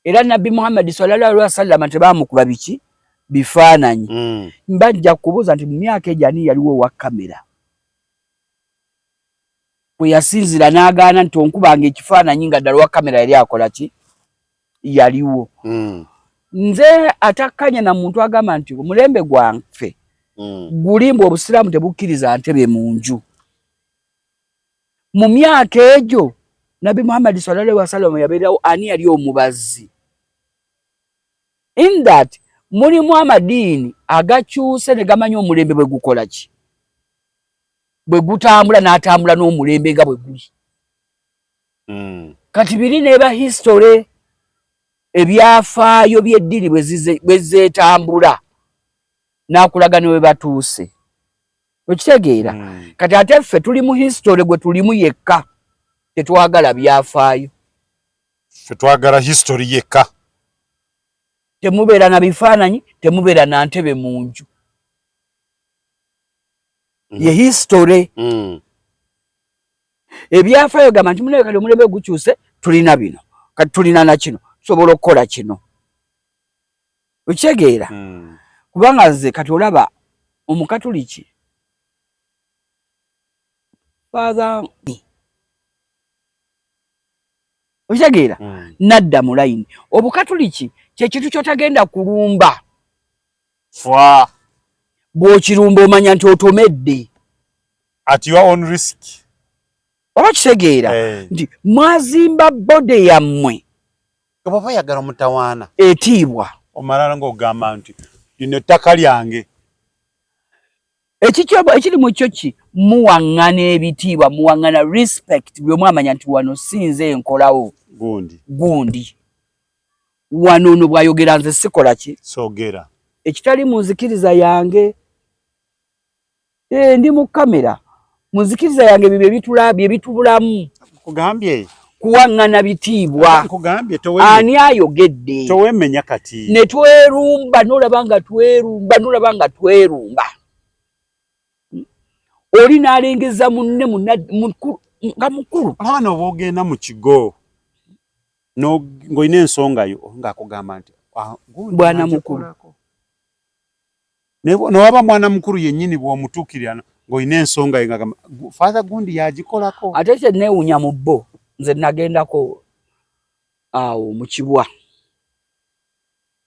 era Nabbi Muhammad sallallahu alaihi wasallam tebaamukuba biki bifaananyi mbajja kubuuza nti mu myaka egyo ani yaliwo owa kamera bwe yasinzira n'agaana nti onkubanga ekifaananyi nga ddala owa kamera yali akola ki yaliwo nze atakkanya na muntu agamba nti omulembe gwanfe gulimba obusiraamu tebukkiriza ntebe mu nju mu myaka egyo Nabbi Muhammad sallallahu alaihi wasallam yabeerawo ani yali omubazi in that mulimu amadiini agakyuse ne gamanya omulembe bwe gukola ki bwe gutambula n'atambula n'omulembe nga bwe guli kati biri neeba history ebyafaayo by'eddiini bwe zeetambula n'akulaga ne we batuuse okitegeera kati ate ffe tuli mu history gwe tulimu yekka tetwagala byafaayo ffe twagala history yekka temubeera na bifaananyi temubeera na ntebe mu nju ye history ebyafaayo gamba nti munaye kati omulembe gukyuse tulina bino kati tulina na kino tusobola okukola kino okitegeera kubanga nze kati olaba Omukatuliki father okitegeera nadda mu layini Obukatuliki kyekintu kyotagenda kulumba fwa bw'okirumba omanya nti otomedde at your own risk oba kitegeera nti mwazimba bode yammwe bw'oba yagala omutawaana etiibwa omalala ng'ogamba nti lino ettaka lyange ekiri mu kyo ki muwaŋŋana ebitiibwa muwaŋŋana respect bwe mwamanya nti wano sinze enkolawo gundi wano ono bw'ayogera nze sikola ki soogera ekitali mu nzikiriza yange ndi mu kamera mu nzikiriza yange bye bitubulamu kugambye kuwaŋŋana bitiibwa ani ayogedde towemenya kati ne twerumba n'olaba nga twerumba oli n'alengeza munne nga mukulu abaana oba ogenda mu kigo ng'olina ensongayo ng'akugamba nti bwana mukulu newaba mwana mukulu yennyini bw'omutuukirira ng'olina ensongayo ng'agamba father gundi yagikolako ate kyenneewuunya mu bbo nze nagendako awo mu kibwa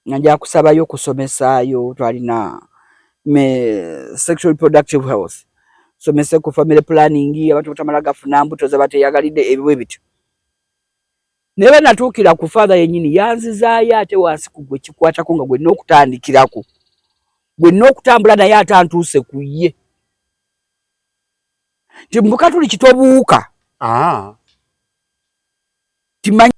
nga nja kusabayo kusomesaayo twalina sexual reproductive health somese ku family planning abantu batamala gafuna mbuto zabateyagalidde ebibwe bityo naye banatuukira ku father yennyini yanzizaayo ate wansi ku gwe kikwatako nga gwe n'okutandikirako gwe n'okutambula naye ate antuuse ku ye nti mbuka tuli kitobuuka timanyi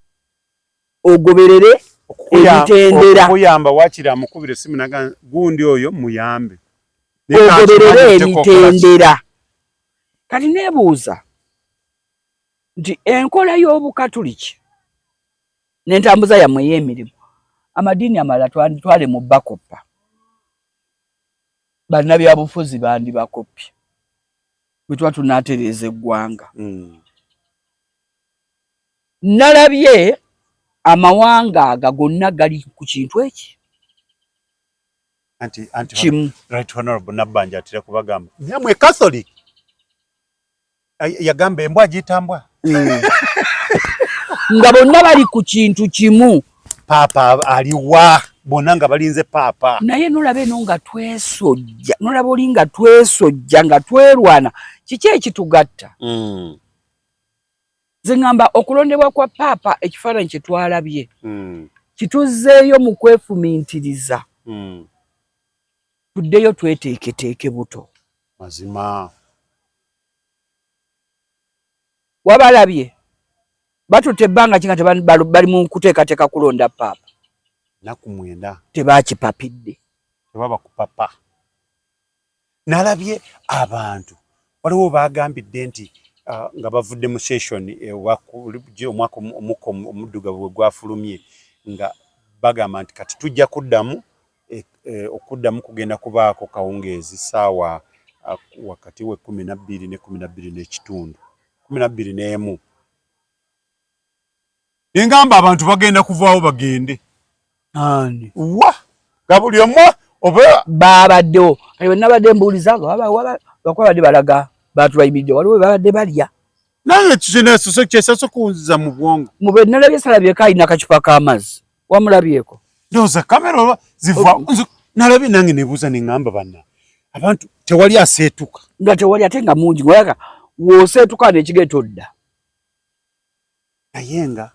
ogoberere ebitendera okuyamba wakiri amukubire simu naga gundi oyo muyambe ogoberere emitendera kati neebuuza nti enkola y'obukatuliki n'entambuza yammwe ey'emirimu amadiini amalala twale mu bakoppa bannabyabufuzi bandi bakoppye bwe tuba tunaatereeza eggwanga nalabye amawanga aga gonna gali ku kintu eki kimu right honorable Nabbanja atira kubagamba nyamwe Catholic yagamba embwa gitambwa nga bonna bali ku kintu kimu papa aliwa bonna nga balinze papa naye nolaba eno nga twesojja nolaba oli nga twesojja nga twerwana kiki ekitugatta ze ngamba okulondebwa kwa papa ekifaananyi kye twalabye kituzzeeyo mu kwefumiintiriza tuddeyo tweteeketeeke buto mazima wabalabye batutte ebbanga kinga bali mu kuteekateeka kulonda papa naku 9 tebakipapidde tebaba kupapa nalabye abantu waliwo bagambidde nti nga bavudde mu session omwaka omuddugavu bwe gwafulumye nga bagamba nti kati tujja kuddamu okuddamu kugenda kubaako kawungeezi ssaawa wakati we 12 ne 12 n'ekitundu 12 n'emu nengamba abantu bagenda kuvaawo bagende ani wa gabuli omwa oba babaddewo kali bwe nabadde mbuuliza bakuba badde balaga batulayimiride waliwo babadde balya naye kyesasa kuwunziza mu bwongo mube nalabye salabyeko alina akacupa k'amazzi wamulabyeko ndowooza kamera oba ziva nalabye nange nebuuza neŋŋamba banna abantu tewali aseetuka nga tewali ate nga mungi ngoyaka wooseetuka n'ekigere todda naye nga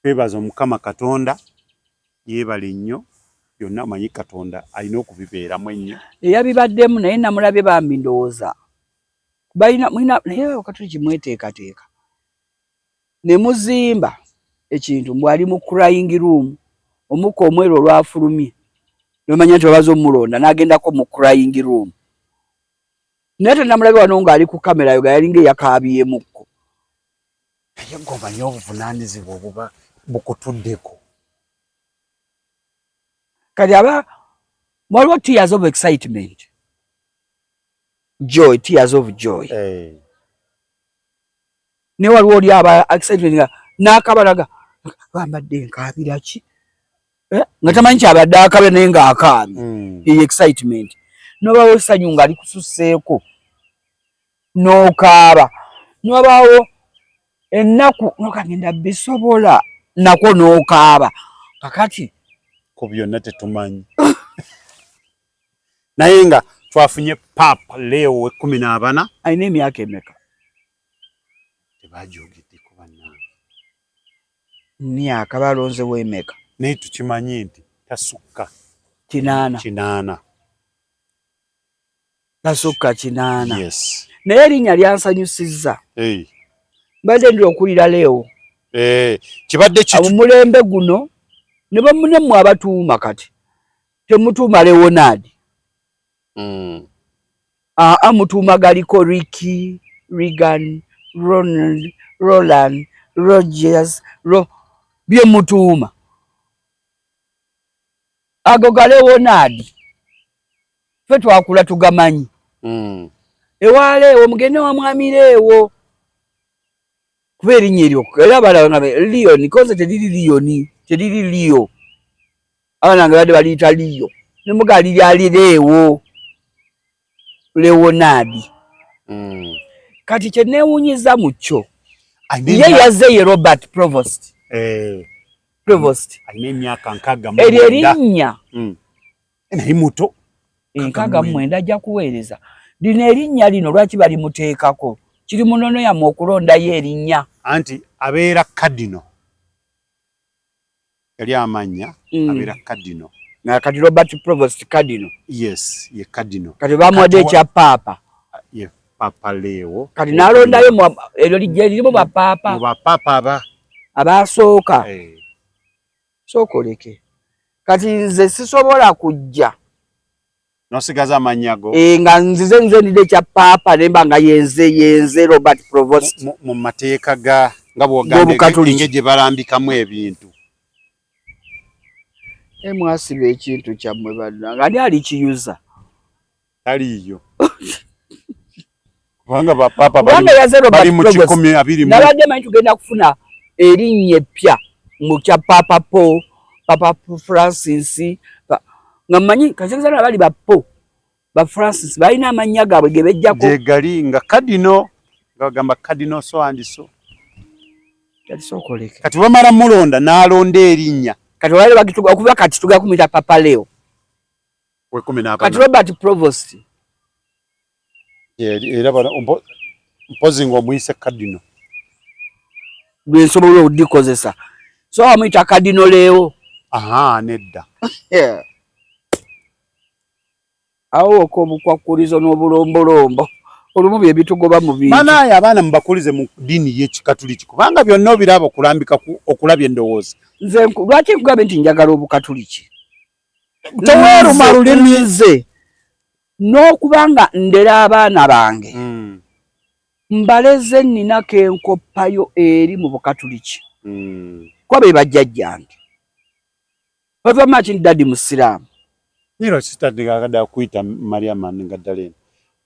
twebaza omukama Katonda yeebale nnyo byonna amanyi Katonda alina okubibeeramu ennyo eyabibaddemu naye namulabye bambi ndowooza naye Wakatoliki mweteekateeka ne muzimba ekintu mbw ali mu crying room omukka omweru olwafulumye nomanya nti babaza omulonda n'agendako mu crying room naye tenamulabye wano ng'ali ku kamera yo gayalinga eyakaabiyemukko naye ng'omanyi obuvunaanyizibwa obuba bukutuddeko kati waliwo tears of excitement joy tears of joy ne waliwo oli aba excitement nga n'akabalaga bambadde nkaabira ki nga tamanyi kyabadde akabira naye ng'akaabye eyo excitement n'obaawo essanyu ng'ali kususseeko n'okaaba n'obaawo ennaku nokagenda bisobola nako n'okaaba kakati ku byonna tetumanyi naye nga twafunye papa Leo we 14 alina emyaka emeka tebajogeddeko bannange myaka balonzewo emeka naye tukimanyi nti tasukka 8 Basukka 8. Yes. Naye erinnya lyansanyusizza. Mbadde ndi okulira leo. Kibadde kitu. Omulembe guno ne bamunemu abatuuma kati. Temutuuma Leonard. Mutuuma galiko Ricky, Regan, Ronald, Roland, Rogers, bye mutuuma. Ago ga Leonard. Ffe twakula tugamanyi. Ewaleewo mugende wa mwamireewo. Kuba erinnya eryo era balaba Leon koze teriri Leon, teriri Leo. Abaana nga badde baliyita Leo. Ne mugali lyalireewo Leonard. Kati kye neewuunyiza mu kyo. Ye yazze ye Robert Provost. Provost. Alina emyaka 69. Eryo erinnya. Naye muto. 69 ajja kuweereza. Lino erinnya lino lwaki balimuteekako? Kiri munono yammwe okulondayo erinnya. Anti abeera Cardinal. Yali amanya abeera Cardinal. Kati Robert Provost Cardinal. Yes, ye Cardinal. Kati bamuwadde ekya Papa. Ye Papa Leo. Kati nalondayo eryo lijja lirimu bapapa. Mu bapapa abasooka. Sooka oleke. Kati nze sisobola kujja. Nosigaza amanyago. Nga nzize ndide ekya Papa nemba nga yenze Robert Provost. Mu mateeka ga nga bwogambye ng'egye balambikamu ebintu. Mwasiba ekintu kyammwe banna nga ali kiyuza. Taliyo. Kubanga bapapa bali mu 120. Nabadde manyi tugenda kufuna erinnya eppya mu kya Papa Paul, Papa Francis. Nga manyi kazana bali bapo ba Francis balina amannya gaabwe ge bejjako. Jegali nga Cardinal nga gamba Cardinal so and so. Kati sokoleke. Kati bamala mulonda n'alonda erinnya. Kati wale bagituga okuva kati tuga kumita Papa Leo. We 10 kati Robert Provost. Era bana mpozi ngo muise Cardinal. Gwe nsobola okudikozesa. So amuyita Cardinal Leo. Nedda. Awo okobukwakulizo n'obulombolombo. Olumu bye bitugoba mu bintu. Banaye abaana mubakulize mu dini y'Ekikatuliki kubanga byonna obiraba okulambika okulabya endowooza. Nze lwaki nkugambe nti njagala Obukatuliki? Teweeruma lulimi ze n'okubanga ndera abaana bange. Mbaleze ninako enkoppayo eri mu Bukatuliki. Kwa be bajjajjange. Bava machi ndadi Musiraamu. Niro sister digagada kuita Maria Mangadalena.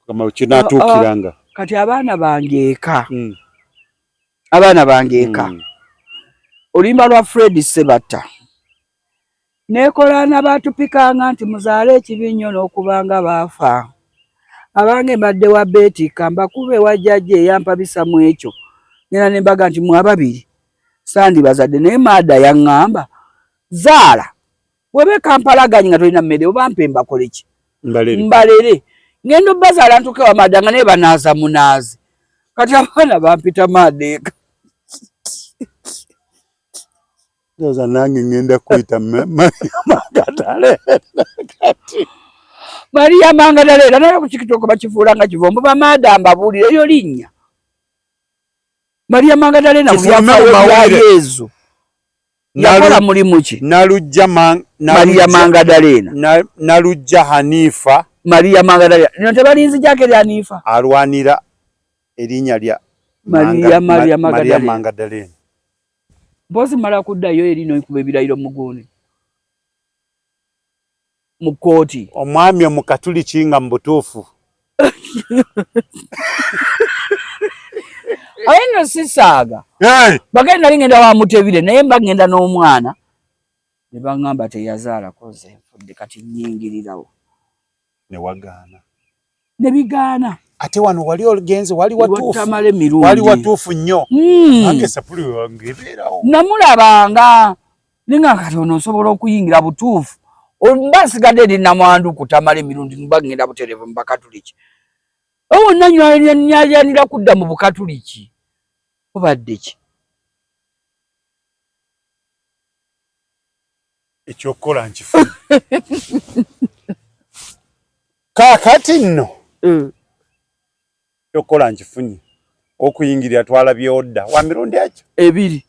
Kama ukina tukiranga. Kati abaana bange eka. Abaana bange eka. Olimba lwa Fred Sebata. Nekolana batupikanga nti muzaale ekibinyo n'okubanga baafa. Abange mbadde wa Betty kamba kube wajjaje yampa bisamu ekyo. Nena nembaga nti mwababiri. Sandi bazadde ne mada yangamba. Zaala. Webe kampalaganya nga tolina mmere oba mpemba koleki. Mbalere. Ngendo bazaala ntuke wa madanga ne banaza munazi. Kati abana bampita madeka. Yoza nange ngenda kuita Maria Mangadalena. Maria Mangadalena naye kukikitoko bakifuulanga kivombo bamadamba bulire yo linnya. Maria Mangadalena kuyafa Yesu. Yakola mulimu ki? Nalujja Maria Mangadalena. Nalujja Hanifa. Maria Mangadalena. Nino tebalinzi jake lya Hanifa. Alwanira erinnya lya Maria Mangadalena. Mpozi mala kuddayo erino ikuba ebirayiro mugone. Mu kooti. Omwami Omukatuliki nga mu butuufu. Ayino sisaaga. Bagenda ngenda wa Mutebire naye mbagenda n'omwana. Ne bangamba teyazaala koze nfudde kati nnyingirirawo. Ne wagaana. Ne bigaana. Ate wano wali ogenze wali watuufu. Wali watuufu nnyo. Ange sapuli wange beerawo. Namulabanga. Ninga kati ono nsobola okuyingira butuufu. Mbasigadde ndi namwandu kutamala emirundi mbagenda buterevu mu Bakatuliki. Nanywanira kudda mu Bukatuliki. Obadde ki? Ekyokola nkifu. Kaakati nno Yokola nchifunye. Okuyingirira twalabye odda. Wa mirundi ekyo? Ebiri.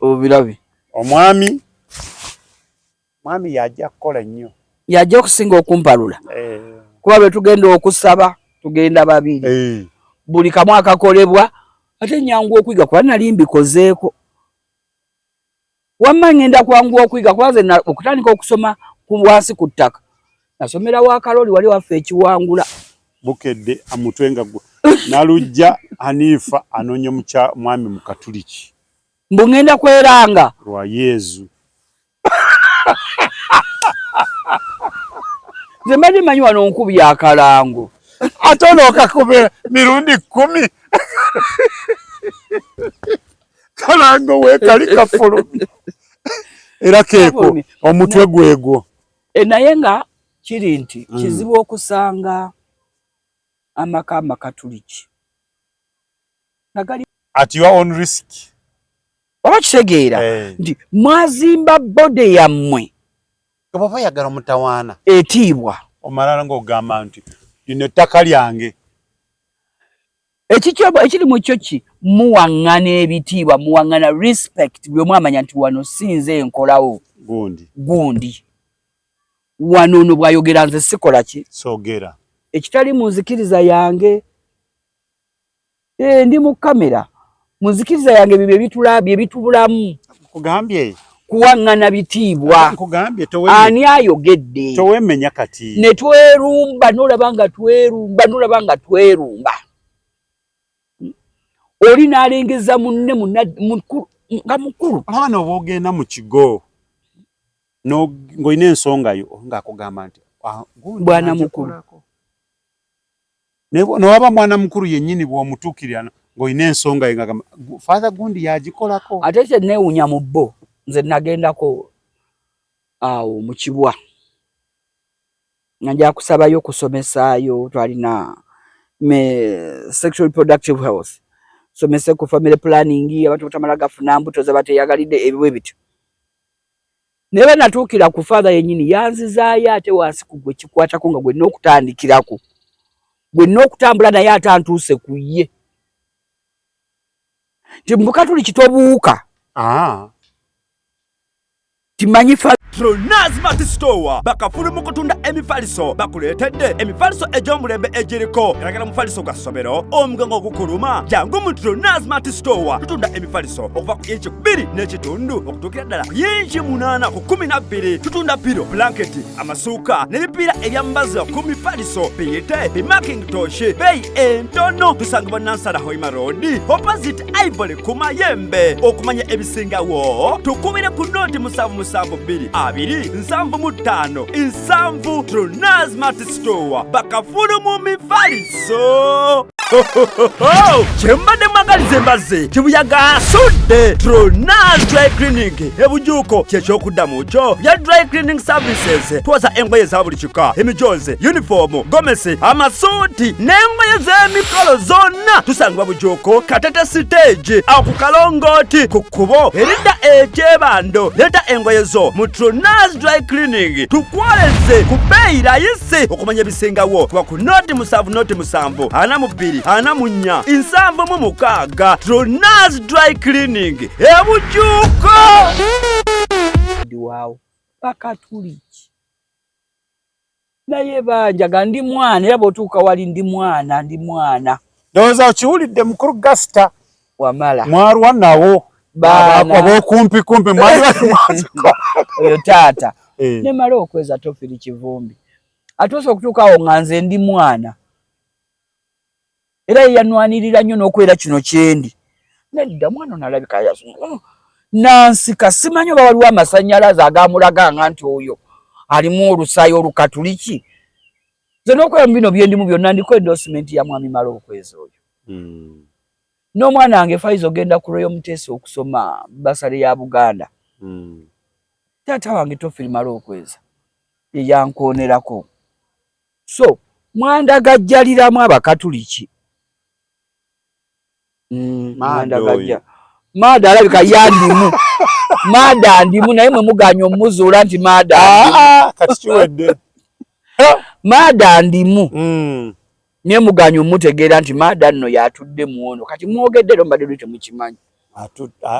Obirabi. Omwami yajja kukola nnyo. Yajja okusinga okumpalula. Kuba bwe tugenda okusaba, tugenda babiri. Buli kamu akakolebwa ate nyangu okuyiga kuba nali mbikozeeko. Wamma ngenda kwangu okuyiga kuba okutandika okusoma wansi ku ttaka. Nasomera wa Kaloli wali waffe Ekiwangula. Bukedde amutwenga gwa. Nalujja Hanifa anonye mwami mu Katuliki. Mbungenda kweranga. Lwa Yezu. Zemani manyi wano nkubi ya Kalango. Atono okakubera mirundi 10. Kalango wekali kafulumi. Era keeko omutwe gwegwo. Naye nga kiri nti kizibu okusanga amaka Katuliki. At your own risk. Oba kitegeera nti mwazimba bode yammwe. Baba yagala mutawaana. Etiibwa. Omalala ng'ogamba nti lino ettaka lyange. Ekiri mu kyo ki muwaŋŋana ebitiibwa, muwaŋŋana respect bwe mwamanya nti wano sinze enkolawo. Gundi. Wano ono bw'ayogera nze sikola ki? Soogera. Ekitali mu nzikiriza yange. Ndi mu kamera. Mu nzikiriza yange bye bitubulamu. Kugambye. Kuwaŋŋana bitiibwa. Kugambye ani ayogedde. Towemmenya kati. Ne twerumba n'olaba nga twerumba. Oli n'alengeza munne nga mukulu. Abaana obogenda mu kigo. Ng'olina ensonga yo ng'akugamba nti bwana mukulu. Nowaba mwana mukulu yennyini bw'omutuukirira ng'olina ensonga yo ng'agamba Father gundi yagikolako. Ate kye neewunya mu bbo nze nagendako awo mu Kibwa. Nja kusabayo kusomesaayo twalina sexual reproductive health. Somese ku family planning abantu batamala gafuna mbuto zabateyagalidde ebiwe bityo. Nebe natuukira ku father yennyini yanzizaayo ate wansi ku gwe kikwatako nga gwe n'okutandikirako. Gwe n'okutambula naye ate antuuse ku ye. Nti mu Katuliki tobuuka. Timanyi Tronaz Mart Store bakafulu mu kutunda emifaliso bakuleetedde emifaliso egy'omulembe egiriko eragala mufaliso gwa ssomero omugongo ogukuluma jangu mu Tronaz Mart Store tutunda emifaliso okuva ku inchi 2 n'ekitundu okutuukira ddala ku inchi 8 ku 12 tutunda piro blanketi amasuuka n'ebipiira ebyambaza ku mifaliso biyite bimakintosh beeyi entono tusangibwa Nansana Hoima Road opposite Ivory ku Mayembe. Okumanya ebisingawo tukubire ku noti 772 275 Nsanvu. Tronaz Mart Store bakafulu mu mifaliso. Chembade mwagalize mbaze kibuyaga asudde Tronaz Dry Cleaning ebujuko kyekyokudamu kyo bya dry cleaning services. Twoza engoye za buli kika, emijoze, uniform, gomesi, amasuuti n'engoye z'emikolo zonna tusangibwa bujuko Katete stage awo ku Kalongoti ku kkubo eridda ekyebando. Leta engoye zo mu Tronaz Dry Cleaning tukwoleze ku bbeeyi rayisi. Okumanya ebisingawo kuba ku noti 7 42 4 7 Tronaz Dry Cleaning ebujuko. Wow. Bakatuliki. Naye banjaga ndi mwana era bw'otuuka wali ndi mwana. Ndowooza okiwulidde mukulu Gasita. Wamala. Mwarwa nawo. Kumpi mwarwa oyo taata. Ne mala okweza Tofiri Kivumbi. Atuusa okutuuka awo nga nze ndi mwana. Era yanwanirira nnyo n'okwera kino kyendi. Nedda mwana nalabika nansika simanyi oba waliwo amasannyalaze agamulaga nga nti oyo alimu olusayo olukatuliki. Nze n'okwera mu bino byendimu byonna ndiko endorsement ya mwami mala okweza oyo. N'omwana wange Faizo genda ku Royal Muteesa okusoma basale ya Buganda. Taata wange Tofiri mala okweza ye yankoonerako. So mwandagajjaliramu abakatuliki. Maada alabika yandimu. Maada ndimu naye mwe muganya omuzuula nti maada. Kati kiwedde. Maada ndimu nye muganyo mutegeera nti maada nno yatudde muono kati mwogedde ero mbadde temukimanyi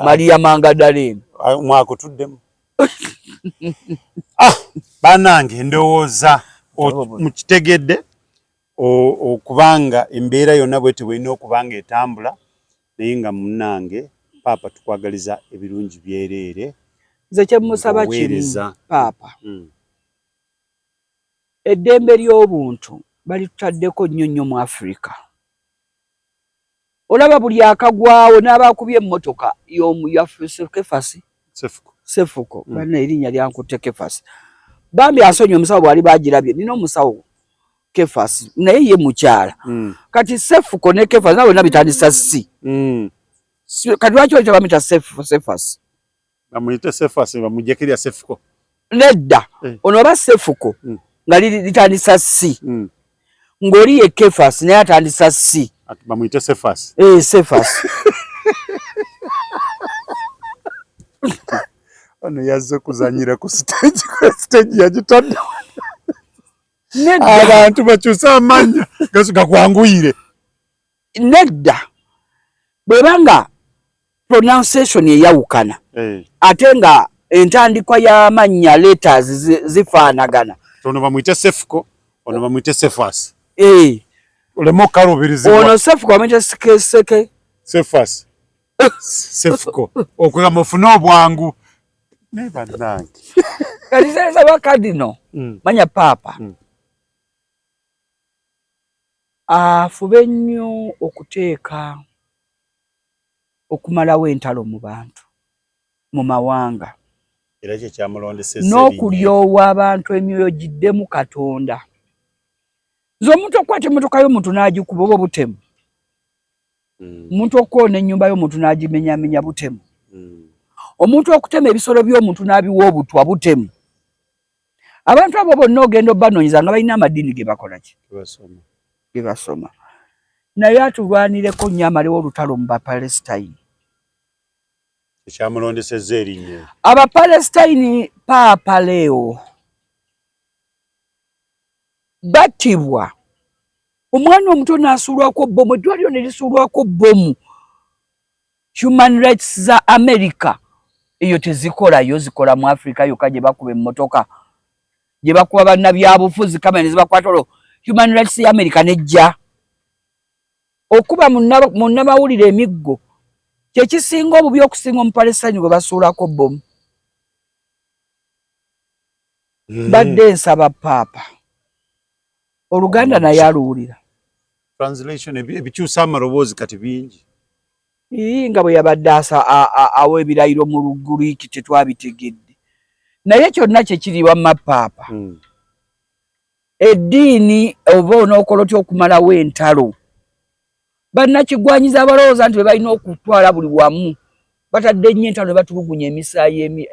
Maria Mangadalene mwakutuddemu banange ndowooza mukitegedde okubanga embeera yonna bwete bwelina okubanga etambula naye nga munnange Paapa tukwagaliza ebirungi byereere nze kyemusaba kimu Paapa eddembe ly'obuntu balitutaddeko nnyo mu Afrika. Olaba buli akagwawo n'abakubye emmotoka y'omu yafuuse Kefasi Sefuko bana erinnya lyankutte Kefasi bambi asonye omusawo bwali bagirabye nina omusawo Kefasi naye ye mukyala kati Sefuko ne Kefasi nabo nabitandisa si kati lwaki oli tebamuyita Sefasi bamuyite Sefasi bamujekirya Sefuko nedda ono oba Sefuko nga litandisa si ng'oli ye Kefasi naye atandisa si bamuyite Sefasi Sefasi ono yazze kuzanyira ku stage yagitadde nedda abantu bakyusa amanya gakwanguyire nedda bwebanga pronunciation eyawukana ate nga entandikwa y'amannya letters zifaanagana ono bamuyite Sefuko ono bamuyite Sefasi olemo kalubirizibwa ono Sefuko bamuyite Seke Sefasi Sefuko okugamba ofune obwangu ne bannange kati sasa bakadino manya Paapa afube nnyo okuteeka okumalawo entalo mu bantu mu mawanga era kye kyamulondesezza n'okulyowa abantu emyoyo giddemu Katonda nze omuntu okukwata emmotoka y'omuntu n'agikuba oba butemu omuntu okwoona ennyumba y'omuntu n'agimenyamenya butemu omuntu okutema ebisolo by'omuntu n'abiwa obutwa butemu abantu abo bonna ogenda obbanoonyeza nga balina amadiini ge bakola ki ge basoma naye atulwanireko nnyo amalewo olutalo mu Bapalestine ekyamulondesezza erinnya Abapalestine Paapa Leo battibwa omwana omuto n'asuulwako bbomu eddwaliro ne lisuulwako bbomu Human Rights za America eyo tezikolayo zikola mu Afrika yokka gye bakuba emmotoka gye bakuba bannabyabufuzi kamera ne zibakwata olwo Human Rights ya America nejja okuba munnamawulire emiggo kyekisinga obubi okusinga Omupalestine gwe basuulako bbomu badde nsaba Paapa Oluganda naye aluwulira translation ebikyusa amaloboozi kati bingi nga bwe yabadde awa ebirayiro mu Lugiriiki tetwabitegedde naye kyonna kyekiri wamma Paapa eddiini oba onookola otya okumalawo entalo bannakigwanyiza abalowooza nti be balina okutwala buli wamu batadde nnyo entalo ne batulugunya emisaayi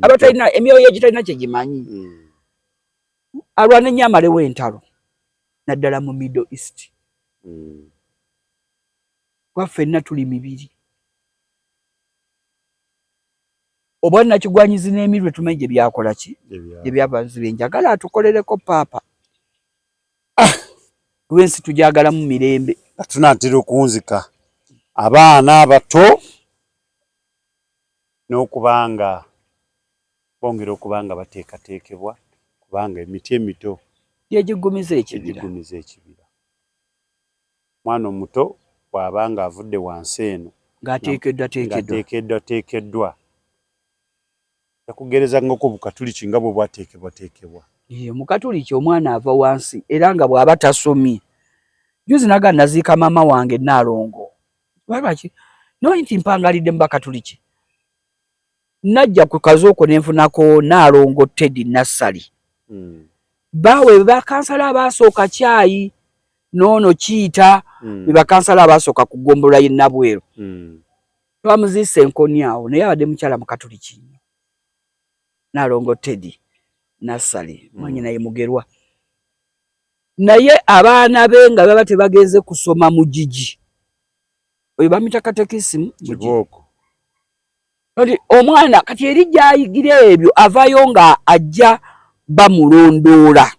abatalina emyoyo egitalina kyegimanyi alwana ennyo amalewo entalo naddala mu Middle East ffenna tuli mibiri oba nakigwanyizi n'emirwe tumanyi gye byakola ki gye byabanzibe njagala atukolereko Paapa lwensi tujagalamu mirembe tunatera okunzika abaana abato n'okubanga bongera okubanga bateekateekebwa kubanga emiti emito gyegigumiza ekibira mwana omuto bw'abanga avudde wansi eno ng'ateekeddwa yakugereza ng'oko Bukatuliki nga bwe bwateekebwateekebwa mu Katuliki omwana ava wansi era nga bw'aba tasomye juzi naga naziika maama wange Naalongo lwaki noyi nti mpangalidde mu Bakatuliki najja ku kazooko ne nfunako Naalongo Teddy Nassali bawe bakansala abaasooka kyayi noono kiyita bakansala abaasooka kugombolola ye Nabweru twamuziise enkoni awo naye abadde mukyala mu Katuliki Naalongo Teddy Nassali mwanyina ye Mugerwa naye abaana be nga baba tebagenze kusoma mu Gigi oyo bamita katekisimu kibooko kati omwana kati eri gy'ayigira ebyo avayo nga ajja bamulondoola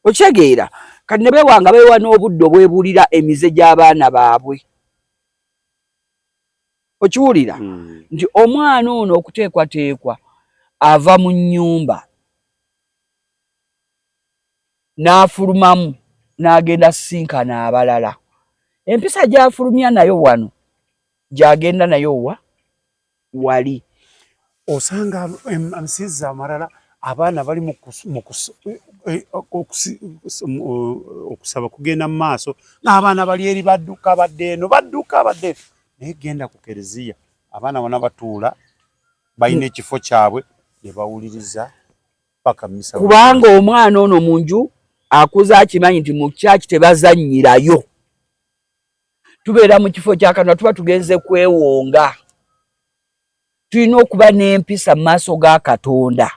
Okitegeera kati ne beewanga beewa n'obudde obwebulira emize gy'abaana baabwe. Okiwulira nti omwana ono okuteekwateekwa ava mu nnyumba n'afulumamu n'agenda sinkana abalala. Empisa gy'afulumya nayo wano gy'agenda nayo wali. Osanga amusizza amalala abaana bali okusaba kugenda mu maaso n'abaana bali eri badduka badde eno naye genda ku kereziya abaana bonna batuula balina ekifo kyabwe ne bawuliriza paka misa. Kubanga omwana ono mu nju akuza akimanyi nti mu kyaki tebazannyirayo. Tubeera mu kifo kya Katonda tuba tugenze kwewonga. Tulina okuba n'empisa mu maaso ga Katonda.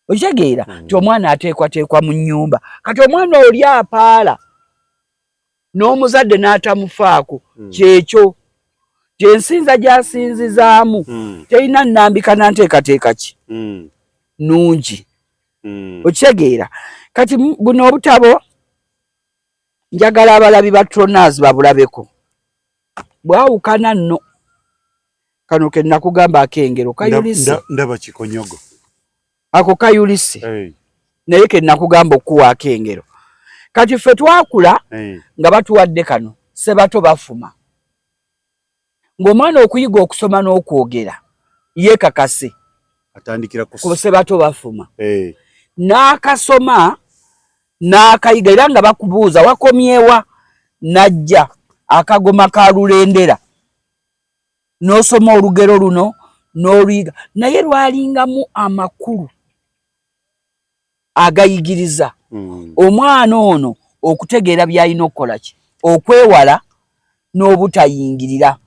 Okitegeera nti omwana ateekwateekwa mu nnyumba. Kati omwana oli apaala n'omuzadde n'atamufaako kyekyo. Gyensinza gy'asinzizaamu terina nnambika na nteekateeka ki nnungi. Okitegeera kati buno obutabo njagala abalabi ba Tronas babulabeko. Bwawukana nno. Kano ke nakugamba akengero kayulisi. Ndaba kikonyogo. Ako kayulisi. Naye ke nakugamba okuwa akengero. Kati ffe twakula nga batuwadde kano sebato bafuma. Ng'omwana okuyiga okusoma n'okwogera yeekakase atandikira ku sebato bafuma. N'akasoma n'akayiga era nga bakubuuza wakomyewa najja akagoma ka Lulendera n'osoma olugero luno n'oluyiga naye lwalingamu amakulu agayigiriza omwana ono okutegeera by'alina okukola ki okwewala n'obutayingirira.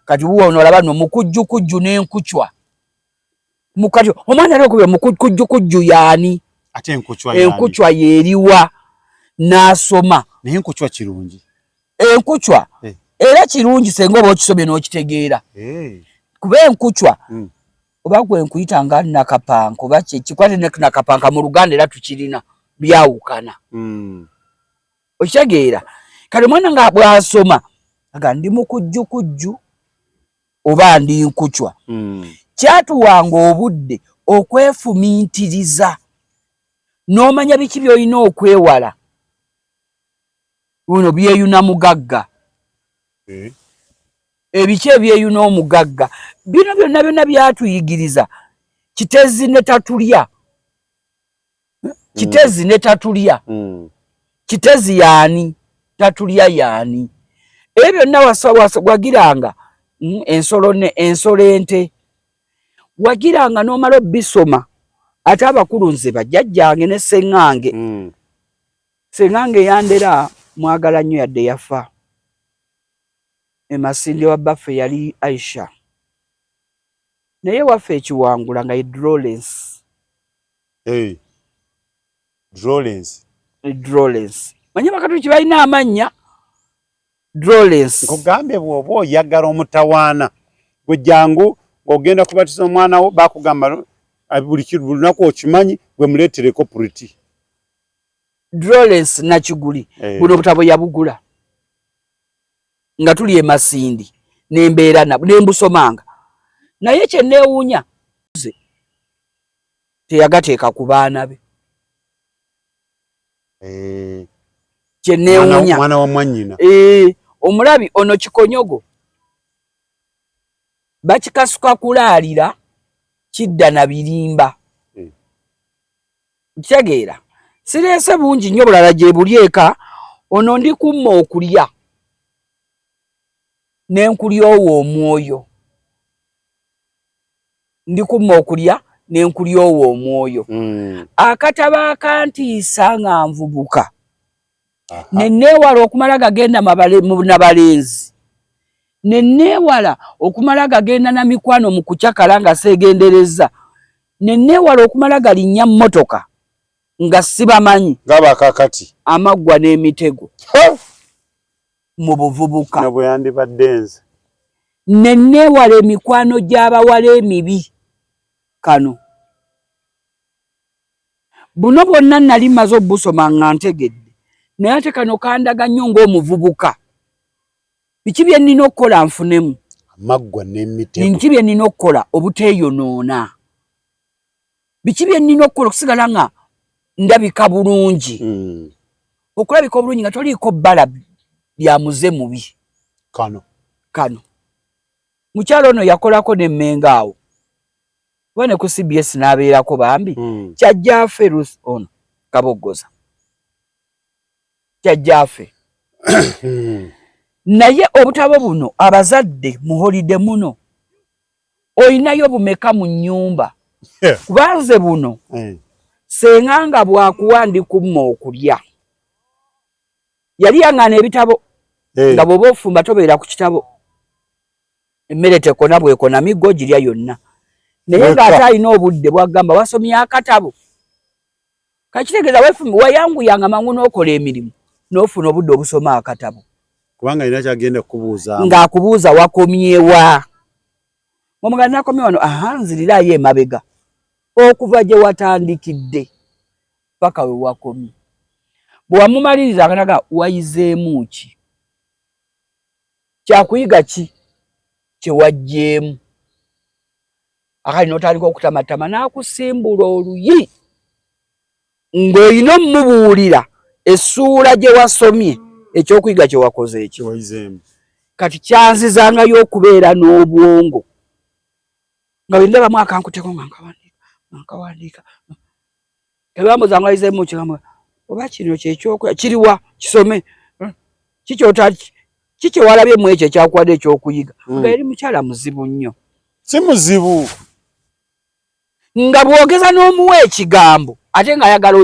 Kati buwa ono olaba no mukujjukujju n'enkucwa mukati omwana ali okubira mukujjukujju yaani ate enkucwa yeeriwa n'asoma. Naye enkucwa kirungi. Enkucwa era kirungi senga oba okisomye n'okitegeera. Kuba enkucwa oba gwe nkuyita nga nakapanka oba kikwate ne nakapanka mu Luganda era tukirina byawukana. Okitegeera kale omwana nga bw'asoma aga ndi mukujjukujju oba ndi nkucwa. Kyatuwanga obudde okwefumiintiriza n'omanya biki by'olina okwewala. Buno byeyuna mugagga. Ebiki ebyeyuna omugagga bino byonna byatuyigiriza. Kitezi ne tatulya. Kitezi ne tatulya. Kitezi yaani tatulya yaani. Ebyo byonna wagiranga ensolo ente wagiranga n'omala obisoma. Ate abakulu nze bajjajjange ne sseŋŋange. Sseŋŋange yandera mwagala nnyo yadde yafa. Emasinde wa baffe yali Aisha. Naye waffe ekiwangula nga ye Drolens. Drolens. Manyi bakatuliki balina amannya. Drolens. Nkugambye bw'oba oyagala omutawaana gwe jjangu ng'ogenda kubatiza omwana wo bakugamba buli lunaku okimanyi gwe muleetereko Purity. Drolens Nakiguli buno obutabo yabugula nga tuli e Masindi n'embeera nabwo nembusomanga naye kye neewuunya teyagateeka ku baana be. Kye neewuunya mwana wa mwannyina. Omulabi ono Kikonyogo bakikasuka kulaalira kidda na birimba. Kitegeera sireese bungi nnyo bulala gye buli eka ono ndi kumma okulya n'enkulyowo omwoyo. Ndi kumma okulya n'enkulyowo omwoyo. Akataba akantiisa nga nvubuka nenneewala okumala gagenda mu nabalenzi. Nenneewala okumala gagenda na mikwano mu kucakala nga seegendereza. Nenneewala okumala galinnya mmotoka nga sibamanyi ng'abakakati amaggwa n'emitego mu buvubuka. Na bwe yandibadde nze. Nenneewala emikwano gy'abawala emibi kano. buno bwonna nali maze obusoma nga ntegedde naye ate kano kandaga nnyo ng'omuvubuka biki bye nnina okukola nfunemu amaggwa n'emitego biki bye nnina okukola obuteeyonoona biki bye nnina okukola okusigala nga ndabika bulungi okulabika obulungi nga toliiko bbala bya muze mubi kano mukyalo ono yakolako n'emmenga awo kuba ne ku CBS n'abeerako bambi kyajjaffe Ruth ono Kabogoza kyajjaffe naye obutabo buno abazadde mu holiday muno oyinayo bumeka mu nnyumba kubanze buno senga nga bwakuwandikumma okulya yali yaŋŋaana ebitabo nga bw'oba ofumba tobeera ku kitabo emmere tekona bwekona miggo girya yonna naye ng'ate alina obudde bwagamba wasomye akatabo kakitegeeza wayanguyanga mangu n'okola emirimu n'ofuna obudde obusoma akatabo kubanga alina kyagenda kukubuuza ng'akubuuza wakomyewa omuganda nakomye wano nzirirayo emabega okuva gye watandikidde paka we wakomye bwe wamumaliriza akanaga wayizeemu ki kyakuyiga ki kye wajjeemu akali n'otandika okutamatama n'akusimbula oluyi ng'olina omubuulira essuula gye wasomye ekyokuyiga kye wakoze ekyo kati kyanzizangayo okubeera n'obwongo nga wendabamu akankuteko nga nkawandiika ebambuza nga wayizeemu kigambo oba kino kyekyokuya kiriwa kisome kiki walabye mu ekyo ekyakuwadde ekyokuyiga nga eri mukyala muzibu nnyo si muzibu nga bwogeza n'omuwa ekigambo ate ng'ayagala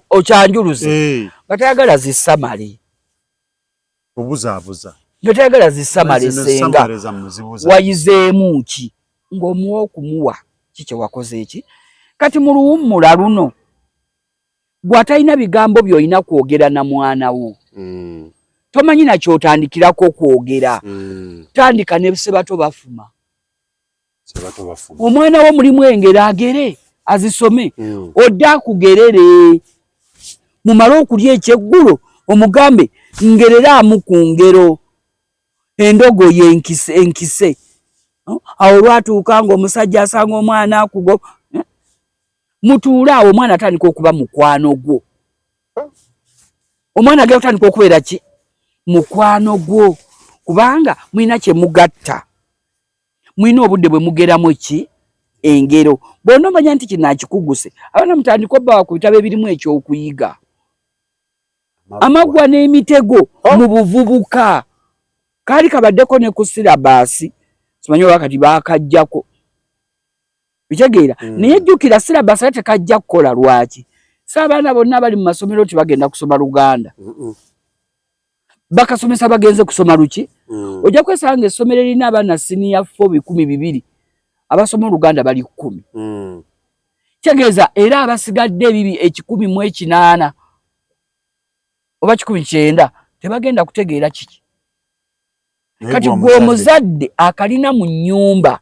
okyanjuluze nga tayagala zisamale obuzaabuza nga tayagala zisamale senga wayizeemu ki ng'omuwa okumuwa kikye wakoze eki kati mu luwummula luno bw'atalina bigambo by'olina kwogera na mwana wo tomanyi nakyotandikirako kwogera tandika ne sebato bafuma omwana wo mulimu engero agere azisome odde akugerere mumale okulya ekyeggulo omugambe ngereraamu ku ngero endogoyi enkise awo lwatuuka ng'omusajja asanga omwana akugo mutuule awo omwana atandika okuba mukwano gwo omwana agenda kutandika okubeera ki mukwano gwo kubanga mulina kye mugatta mulina obudde bwe mugeramu ki engero bwonna omanya nti kino akikuguse abaana mutandika obbawa ku bitabo ebirimu ekyokuyiga amaggwa n'emitego mu buvubuka kaali kabaddeko ne ku sirabaasi simanyi oba kati baakaggyako bitegeera naye jjukira sirabaasi ate tekajja kukola lwaki si abaana bonna bali mu masomero tibagenda kusoma Luganda bakasomesa bagenze kusoma luki ojja kwesanga essomero erina abaana siniya 4,200 abasoma Oluganda bali 10 kitegeeza era abasigadde ebibi 118 oba 19 tebagenda kutegeera kiki kati gwe omuzadde akalina mu nnyumba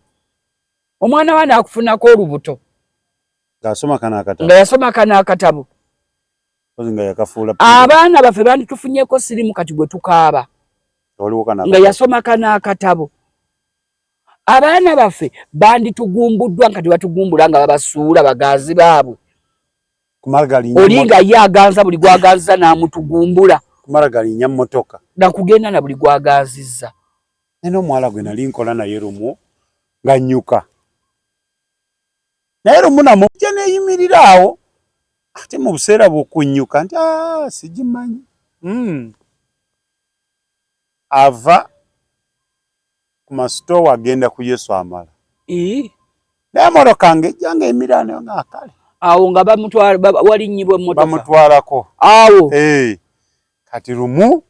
omwana wana akufunako olubuto nga yasoma kana akatabo abaana baffe banditufunyeko sirimu kati gwe tukaaba nga yasoma kana akatabo abaana baffe banditugumbuddwa nga tebatugumbula nga babasuula bagaazi baabwe oli nga ye aganza buli gwaganziza n'amutugumbula nakugenda na buli gwagazizza nene omuwala gwe nali nkola naye lumu nga nnyuka naye lumu namujja neeyimirira awo ate mu buseera bw'okunnyuka nti sigimanyi ava ku masitoowa agenda ku Yesu amala naye moroka ng'ejjanga emirano nga kale awo nga walinnyibwa emmotoka bamutwalako awo kati lumu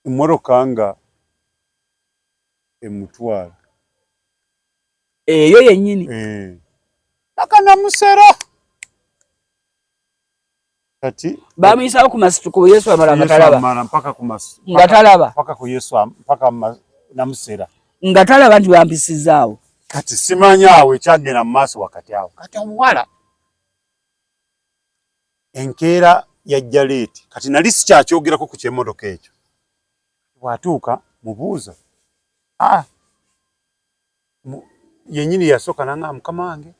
emmoroka nga emutwala eyo yennyini nakanamusera kati bamuyisaawo ku Yesu amala nga talaba paka ku Yesu paka namusera nga talaba nti bampisizaawo kati simanya awe kyagenda mu maaso wakati awo kati omuwala enkeera yajja leeti kati nali sikyakyogerako ku kyemmotoka ekyo bw'atuuka mubuuza yennyini yasooka nanga mukama wange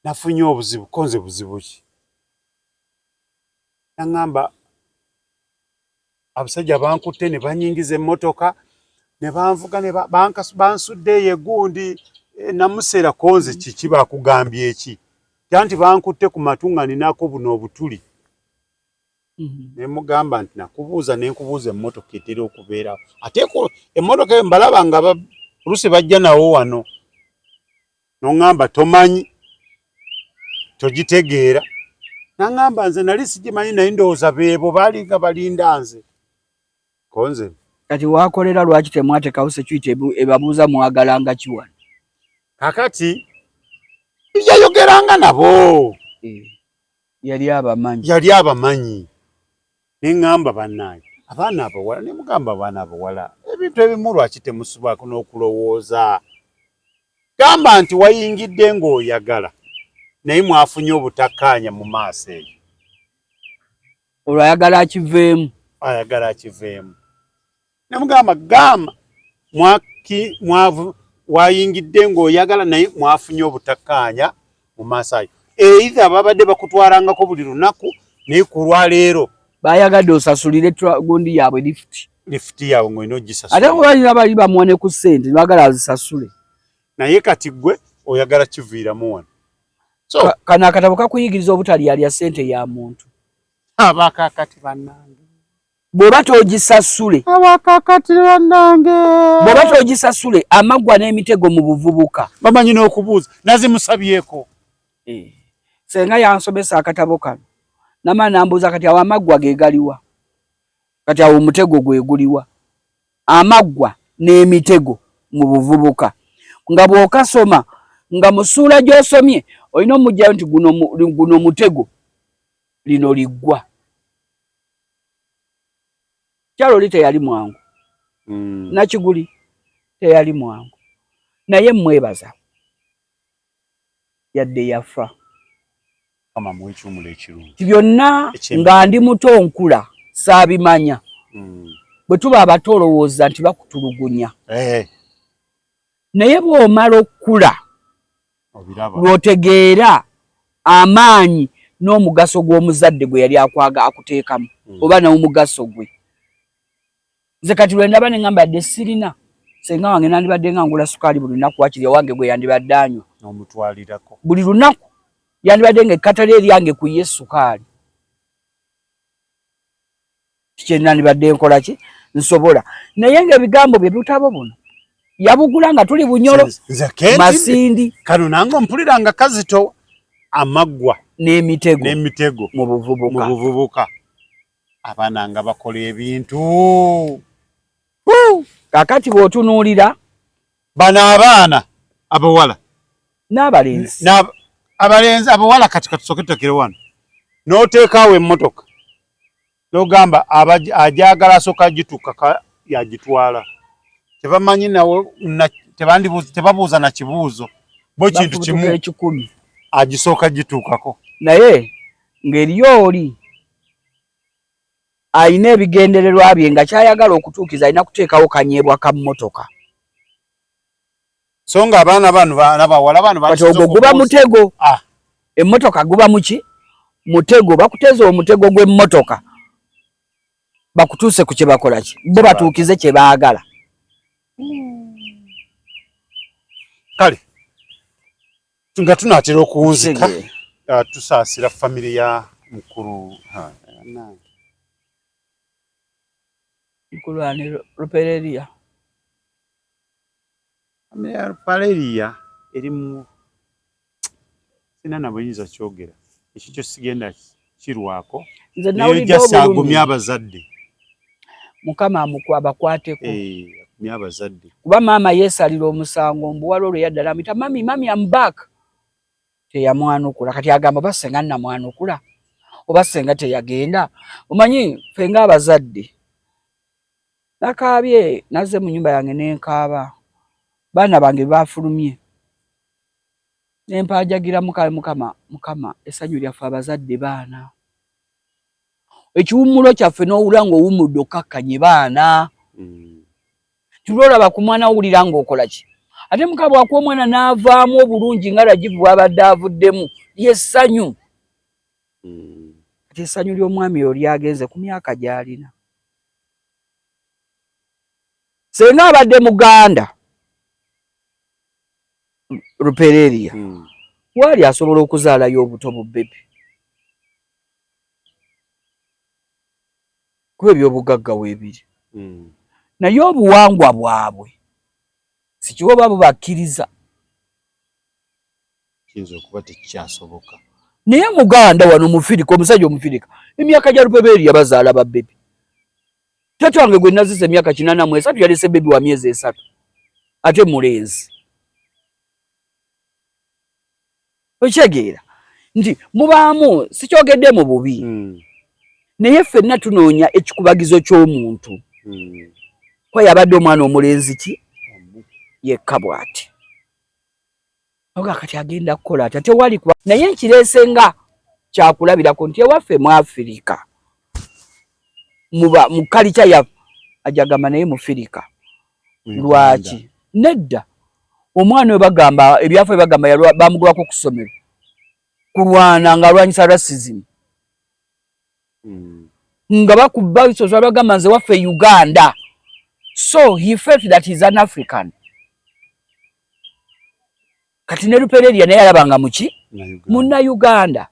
nafunye obuzibu konze buzibu ki naŋŋamba abasajja bankutte ne banyingiza emmotoka ne banvuga ne bansuddeeyo egundi namuseera konze kiki bakugambye eki tanti bankutte ku matunga ninaako buno obutuli ne mugamba nti nakubuuza ne nkubuuza emmotoka etera okubeerawo ate emmotoka eyo mbalaba nga oluusi bajja nawo wano noŋŋamba tomanyi togitegeera naŋŋamba nze nali sigimanyi naye ndowooza beebo baali nga balinda nze konze kati wakolera lwaki temwateekawo security ebabuuza mwagalanga kiwano kakati yayogeranga nabo yali abamanyi neŋŋamba bannange abaana abawala ne mugamba abaana abawala ebintu ebimu lwaki temusubaako n'okulowooza gamba nti wayingidde ng'oyagala naye mwafunye obutakkaanya mu maaso eyo olwo ayagala akiveemu ne mugamba gamba wayingidde ng'oyagala naye mwafunye obutakkaanya mu maaso ayo eitha babadde bakutwalangako buli lunaku naye ku lwaleero bayagadde osasulire gundi yaabwe lifuti yaabwe ng'olina ogisasula ate kubalina bali bamuwane ku ssente bagala azisasule naye kati gwe oyagala kiviiramu wano kano akatabo kakuyigiriza obutaliyalya ssente ya muntu abakakati bannange bw'oba togisasule bw'oba togisasule amaggwa n'emitego mu buvubuka bamanyi n'okubuuza nazimusabyeko senga yansomesa akatabo kano nama nambuuza kati awo amaggwa gegaliwa kati awo omutego gweguliwa amaggwa n'emitego mu buvubuka nga bw'okasoma nga musuula gy'osomye olina omugjayo nti guno mutego lino liggwa kyalo li teyali mwangu nakiguli teyali mwangu naye mwebaza yadde yafa byonna nga ndi muto nkula saabimanya bwe tuba abato olowooza nti bakutulugunya naye bw'omala okukula lw'otegeera amaanyi n'omugaso gw'omuzadde gwe yali akuteekamu oba n'omugaso gwe nze kati lwe ndaba ne ŋŋamba yadde sirina senga wange nandibadde nga ngula sukaali buli lunaku wakiri wange gwe yandibadde anywa n'omutwalirako buli lunaku yandibadde nga ekkatale eryange ku ye sukaali kye nandibadde nkola ki nsobola naye ng'ebigambo bye butabo buno yabugula nga tuli Bunyoro Masindi kano nange ompuliranga Kazito amaggwa n'emitego mu buvubuka abaana nga bakola ebintu kakati bw'otunuulira bano abaana abawala n'abalenzi abawala kati katusooke tutekere wano n'oteekaawo emmotoka n'ogamba ajagala asooka agituuka yagitwala tebamanyi nawe tebabuuza na kibuuzo bo kintu kimu agisooka gituukako naye ng'eriyo oli ayina ebigendererwa bye nga kyayagala okutuukiza alina kuteekawo kanyeebwa ka mmotoka so nga abaana bano n'abawala bano kati ogwo guba mutego emmotoka guba muki mutego bakuteeza omutego gw'emmotoka bakutuuse ku kye bakola ki bo batuukize kye baagala kale nga tunaatera okuwunzika tusaasira famire ya mukulu Mkulwane Rupereria. Amea Rupereria erimu sinana buyinza kyogera. Ekikyo sigenda kirwako. Nze nawulidde obulungi agumya abazadde. Mukama amukwaba kwateko. Agumya abazadde. Kuba mama yesalira omusango mbuwalo olwo yaddala amita mami I'm back. Teyamwanukula kati agamba basenga namwanukula oba senga teyagenda. Omanyi fenga abazadde. Nakaabye naze mu nyumba yange nenkaaba Baana bange bafulumye. Nempajagira mukama esanyu lyafe abazadde baana. Ekiwumulo kyaffe n'owulira ng'owumudde okakkanye baana. Tulolaba ku mwana owulira ng'okola ki? Ate mukama bw'akuwa omwana n'avaamu obulungi nga Rajivu bw'abadde avuddemu ly'essanyu. Ate essanyu ly'omwami oyo lyagenze ku myaka gy'alina. Senga abadde Muganda Rupereria wali asobola okuzaalayo obuto bu bebe. Kuba ebyobugagga weebiri. Naye obuwangwa bwabwe sikiwo babubakkiriza. Kiyinza okuba tekikyasoboka. Naye Muganda wano Mufirika, omusajja Omufirika, emyaka gya Rupereria bazaala ba bebe. Taata wange gwe nazise emyaka 83 yalese bebe wa myezi 3. Ate mulenzi. Ochegeera nti mubaamu sikyogedde mu bubi. Naye ffenna tunoonya ekikubagizo ky'omuntu. Kwa yabadde omwana omulenzi ki? Yekka bw'ati. Oga kati agenda kukola ati tewali kuba. Naye nkireesenga kyakulabirako nti ewaffe mu Afrika mu kalicha ya ajagamba naye mu Afrika. Lwaki? Nedda. Omwana we bagamba ebyafa bagamba bamugwako ku ssomero. Kulwana nga alwanyisa racism. Nga bakubba isozo bagamba nze waffe Uganda. So he felt that he's an African. Kati ne Rupereria naye alabanga muki? Munna Uganda.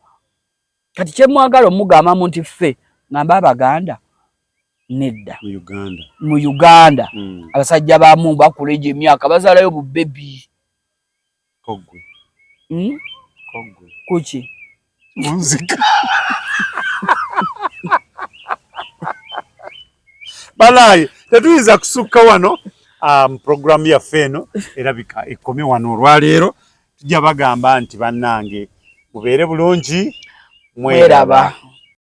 Kati kye mwagala omugamba nti ffe ngamba Abaganda. Nedda. Mu Uganda. Abasajja baamu bakuleje emyaka bazaalayo bu baby. Kogwe. Kogwe. Kuki? Munzika. Balaye, tetuyinza kusukka wano program ya feno erabika ekome wano olwaleero tujja bagamba nti bannange mubeere bulungi mweraba.